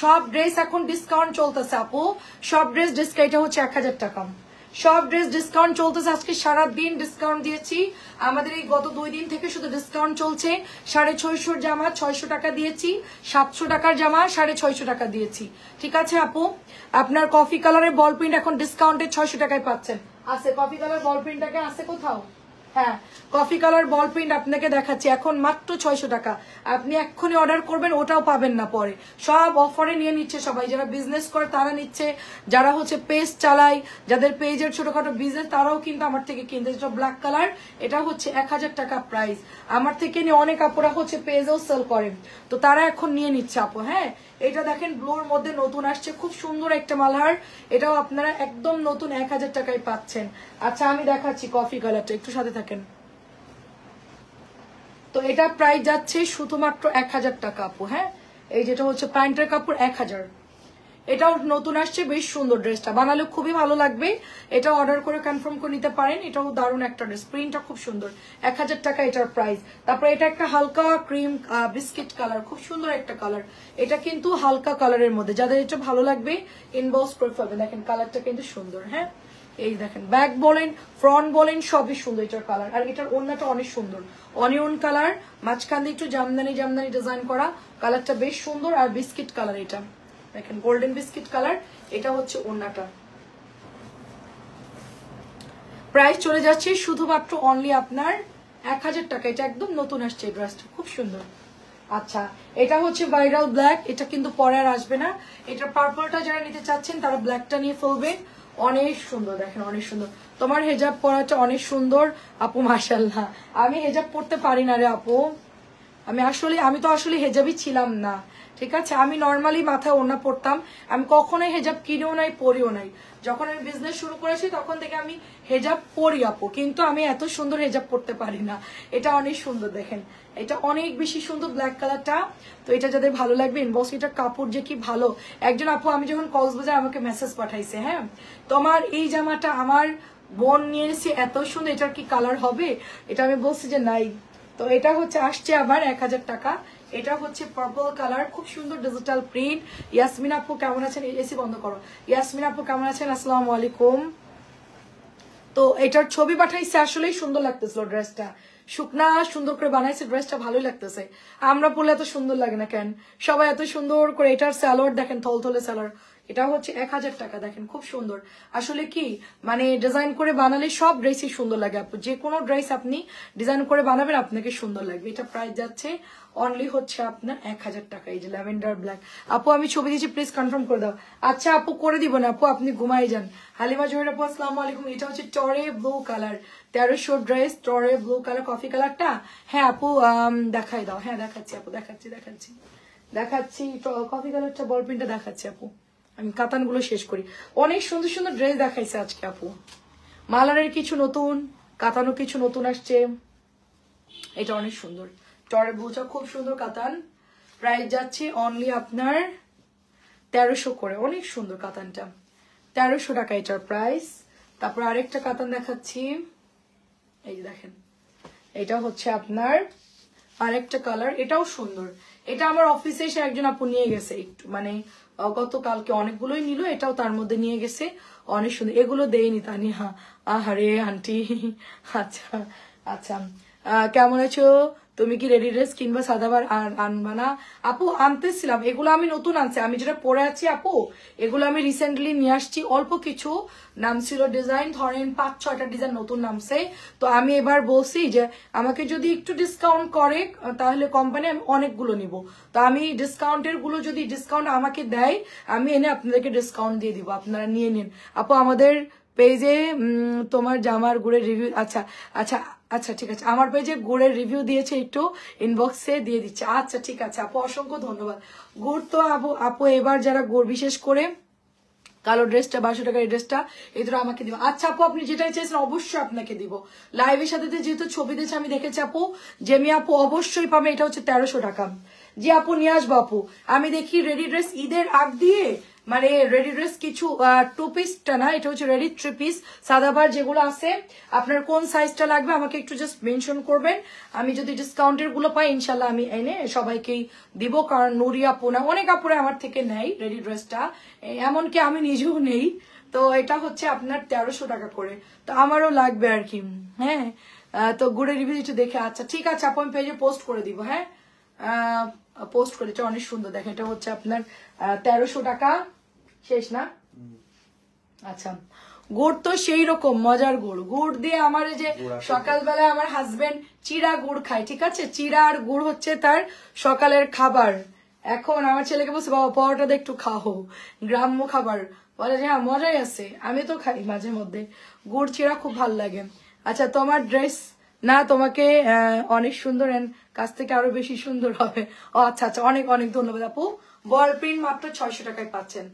সব ড্রেস এখন ডিসকাউন্ট চলতেছে আপু, সব ড্রেস ডিসকাউন্ট, এটা হচ্ছে 1000 টাকা, সব ড্রেস ডিসকাউন্ট চলতেছে। আজকে সারাদিন ডিসকাউন্ট দিয়েছি, আমাদের এই গত 2 দিন থেকে শুধু ডিসকাউন্ট চলছে। 650 জামা 600 টাকা দিয়েছি, 700 টাকার জামা 650 টাকা দিয়েছি, ঠিক আছে আপু? আপনার কফি কালারের বল প্রিন্ট এখন ডিসকাউন্টে 600 টাকায় পাচ্ছেন। আছে কফি কালার বল প্রিন্টটাকে আছে কোথাও? হ্যাঁ, কফি কালার বল প্রিন্ট আপনাকে দেখাচ্ছি এখন মাত্র 600 টাকা। আপনি এক্ষুনি অর্ডার করবেন, ওটাও পাবেন না পরে, সব অফারে নিয়ে নিচ্ছে সবাই, যারা বিজনেস করে তারা নিচ্ছে, যারা হচ্ছে পেজ চালায়, যাদের পেজের ছোটখাটো বিজনেস তারাও কিন্তু আমার থেকে কিনতে। যেটা ব্ল্যাক কালার, এটা হচ্ছে 1000 টাকা প্রাইস, আমার থেকে নিয়ে অনেক আপুরা হচ্ছে পেজেও সেল করে, তো তারা এখন নিয়ে নিচ্ছে আপু। হ্যাঁ, এটা দেখেন ব্লুর মধ্যে নতুন আসছে, খুব সুন্দর একটা মালহার, এটাও আপনারা একদম নতুন 1000 টাকায় পাচ্ছেন। আচ্ছা আমি দেখাচ্ছি কফি কালারটা, একটু সাথে থাকেন। তো এটা প্রাইস যাচ্ছে শুধুমাত্র 1000 টাকা আপু। হ্যাঁ, এই যেটা হচ্ছে প্যান্টের কাপড় 1000। এটাও নতুন আসছে, বেশ সুন্দর ড্রেসটা, বানালে খুবই ভালো লাগবে। এটা অর্ডার করে কনফার্ম করে নিতে পারেন। এটাও দারুণ একটা ড্রেস, প্রিন্টটা খুব সুন্দর। 1000 টাকা এটার প্রাইস। তারপরে এটা একটা হালকা ক্রিম বিস্কিট কালার, খুব সুন্দর একটা কালার। এটা কিন্তু হালকা কালারের মধ্যে, যাদের এটা ভালো লাগবে ইনবক্স করে ফেলবেন। দেখেন কালারটা কিন্তু সুন্দর। হ্যাঁ, এই দেখেন ব্যাক বলেন ফ্রন্ট বলেন সবই সুন্দর এটার কালার। আর এটার ওড়নাটা অনেক সুন্দর, অনিয়ন কালার, মাঝখান দিয়ে একটু জামদানি জামদানি ডিজাইন করা, কালারটা বেশ সুন্দর। আর বিস্কিট কালার, এটা দেখেন গোল্ডেন বিস্কিট কালার। এটা হচ্ছে ওড়নাটা। প্রাইস চলে যাচ্ছে শুধুমাত্র অনলি আপনার 1000 টাকা। এটা একদম নতুন আসছে এই ড্রেসটা, খুব সুন্দর। আচ্ছা, এটা হচ্ছে ভাইরাল ব্ল্যাক, এটা কিন্তু পরে আর আসবে না। এটা পার্পলটা যারা নিতে চাচ্ছেন তারা ব্ল্যাকটা নিয়ে ফেলবেন। অনেক সুন্দর, দেখেন অনেক সুন্দর। তোমার হেজাব পরাটা অনেক সুন্দর আপু, মাশাআল্লাহ। আমি হেজাব পরতে পারি না রে আপু, আমি তো আসলে হেজাবই ছিলাম না, ঠিক আছে। আমি নর্মালি মাথায় ওড়না পরতাম, আমি কখনোই হেজাব কিনেও নাই পরিও নাই। যখন আমি বিজনেস শুরু করেছি তখন থেকে আমি হেজাব পরি আপু, কিন্তু আমি এত সুন্দর হেজাব পরতে পারি না। এটা অনেক সুন্দর, দেখেন এটা অনেক বেশি সুন্দর ব্ল্যাক কালারটা। তো এটা যাদের ভালো লাগবে ইনবক্স, এটা কাপড় যে কি ভালো। একজন আপু আমি যখন কক্সবাজার আমাকে মেসেজ পাঠাইছে, হ্যাঁ তোমার এই জামাটা আমার বোন নিয়ে এসে এত সুন্দর, এটার কি কালার হবে? এটা আমি বলছি যে নাই। তো এটা হচ্ছে আসছে আবার 1000 টাকা। এটা হচ্ছে পার্পল কালার, খুব সুন্দর ডিজিটাল প্রিন্ট। ইয়াসমিন আপু কেমন আছেন? এসি বন্ধ করো। ইয়াসমিন আপু কেমন আছেন? আসসালামু আলাইকুম। তো এটার ছবি পাঠাইছে, আসলেই সুন্দর লাগতেছিল ড্রেসটা, শুকনা সুন্দর করে বানাইছে ড্রেসটা, ভালোই লাগতেছে। আমরা পরলে এত সুন্দর লাগে না কেন? সবাই এত সুন্দর করে। এটার স্যালোয়ার দেখেন, থলথলে স্যালোয়ার। এটা হচ্ছে 1000 টাকা, দেখেন খুব সুন্দর। আসলে কি মানে ডিজাইন করে বানালে সব ড্রেসই সুন্দর লাগে আপু, যে কোনো ড্রেস আপনি ডিজাইন করে বানাবেন আপনাকে সুন্দর লাগবে। এটা প্রাইস যাচ্ছে অনলি হচ্ছে আপনার 1000 টাকা। এই যে ল্যাভেন্ডার ব্ল্যাক। আপু আমি ছবি দিয়েছি, প্লিজ কনফার্ম করে দাও। আচ্ছা আপু করে দিব না আপু, আপনি ঘুমাই যান। হালিমা জহির আপু আসসালামু আলাইকুম। এটা হচ্ছে টরে ব্লু কালার, 1300 ড্রেস, টরে ব্লু কালার, কফি কালারটা। হ্যাঁ আপু দেখাই দাও। হ্যাঁ দেখাচ্ছি আপু, দেখাচ্ছি কফি কালারটা, বল প্রিন্টটা দেখাচ্ছি আপু। আমি কাতানগুলো শেষ করি। অনেক সুন্দর সুন্দর ড্রেস দেখাইছে আজকে আপু। মালারের কিছু নতুন, কাতানও কিছু নতুন আসছে। এটা অনেক সুন্দর, টরে ব্লুটা খুব সুন্দর কাতান। প্রাইস যাচ্ছে অনলি আপনার 1300 করে। অনেক সুন্দর কাতানটা, 1300 টাকা এটার প্রাইস। তারপর আরেকটা কাতান দেখাচ্ছি, এই যে দেখেন এটা হচ্ছে আপনার আরেকটা কালার, এটাও সুন্দর। এটা আমার অফিসে এসে একজন আপু নিয়ে গেছে, একটু মানে গতকালকে অনেকগুলোই নিল, এটাও তার মধ্যে নিয়ে গেছে। অনেক সুন্দর। এগুলো দেয়নি তানিহা, আহারে আন্টি। আচ্ছা আচ্ছা, কেমন আছো? তুমি কি রেডি ড্রেস কিনবা সাদাবার আনবা না? আপু আনতেছিলাম, এগুলো আমি নতুন আনছি। আমি যেটা পরে আছি আপু, এগুলো আমি রিসেন্টলি নিয়ে আসছি। অল্প কিছু নামছিল ডিজাইন, ধরেন 5-6টা ডিজাইন নতুন নামছে। তো আমি এবার বলছি যে আমাকে যদি একটু ডিসকাউন্ট করে তাহলে কোম্পানি আমি অনেকগুলো নিব। তো আমি ডিসকাউন্টের গুলো যদি ডিসকাউন্ট আমাকে দেয়, আমি এনে আপনাদেরকে ডিসকাউন্ট দিয়ে দিব, আপনারা নিয়ে নিন। আপু আমাদের পেজে তোমার জামার গুড়ের রিভিউ, আচ্ছা আচ্ছা আচ্ছা ঠিক আছে, আমার পেজে গুড়ের রিভিউ দিয়েছে, একটু ইনবক্সে দিয়ে দিচ্ছে। আচ্ছা ঠিক আছে আপু, অসংখ্য ধন্যবাদ। গুড় তো আপু এবার যারা গুড় বিশেষ করে কালো ড্রেসটা 1200 টাকার এই ড্রেসটা এই দুটো আমাকে দিব। আচ্ছা আপু আপনি যেটাই চাইছেন অবশ্যই আপনাকে দিব। লাইভের সাথে যেহেতু ছবি দিয়েছে আমি দেখেছি আপু, জেমি আপু অবশ্যই পাবে। এটা হচ্ছে 1300 টাকা। জি আপু নিয়ে আসবো আপু। আমি দেখি রেডি ড্রেস ঈদের আগ দিয়ে, মানে রেডি ড্রেস কিছু 2 পিসটা না, এটা হচ্ছে রেডি 3 পিস সাদাবার যেগুলো আছে। আপনার কোন সাইজটা লাগবে আমাকে একটু জাস্ট মেনশন করবেন। আমি যদি ডিসকাউন্টের গুলো পাই ইনশাল্লাহ আমি এনে সবাইকেই দিব। কারণ নুরি আপু না, অনেক আপুরে আমার থেকে নেই রেডি ড্রেসটা, এমনকি আমি নিজেও নেই। তো এটা হচ্ছে আপনার 1300 টাকা করে। তো আমারও লাগবে আর কি। হ্যাঁ, তো গুড়ের রিভিউ একটু দেখে। আচ্ছা ঠিক আছে আপু, আমি পেজে পোস্ট করে দিব। হ্যাঁ পোস্ট করে, এটা অনেক সুন্দর। দেখেন এটা হচ্ছে আপনার 1300 টাকা। শেষ না? আচ্ছা, গুড় তো সেই রকম মজার গুড়। গুড় দিয়ে আমার এই যে সকালবেলা আমার হাজবেন্ড চিড়া গুড় খায়, ঠিক আছে। চিড়া আর গুড় হচ্ছে তার সকালের খাবার। এখন আমার ছেলেকে বলছে বাবা পরোটা দিয়ে একটু খাও, গ্রাম্য খাবার। বলে যে হ্যাঁ মজাই আছে, আমি তো খাই মাঝে মধ্যে। গুড় চিড়া খুব ভাল লাগে। আচ্ছা তোমার ড্রেস না তোমাকে অনেক সুন্দর, কাছ থেকে আরো বেশি সুন্দর হবে। ও আচ্ছা আচ্ছা, অনেক অনেক ধন্যবাদ আপু। বল প্রিন্ট মাত্র 600 টাকায় পাচ্ছেন।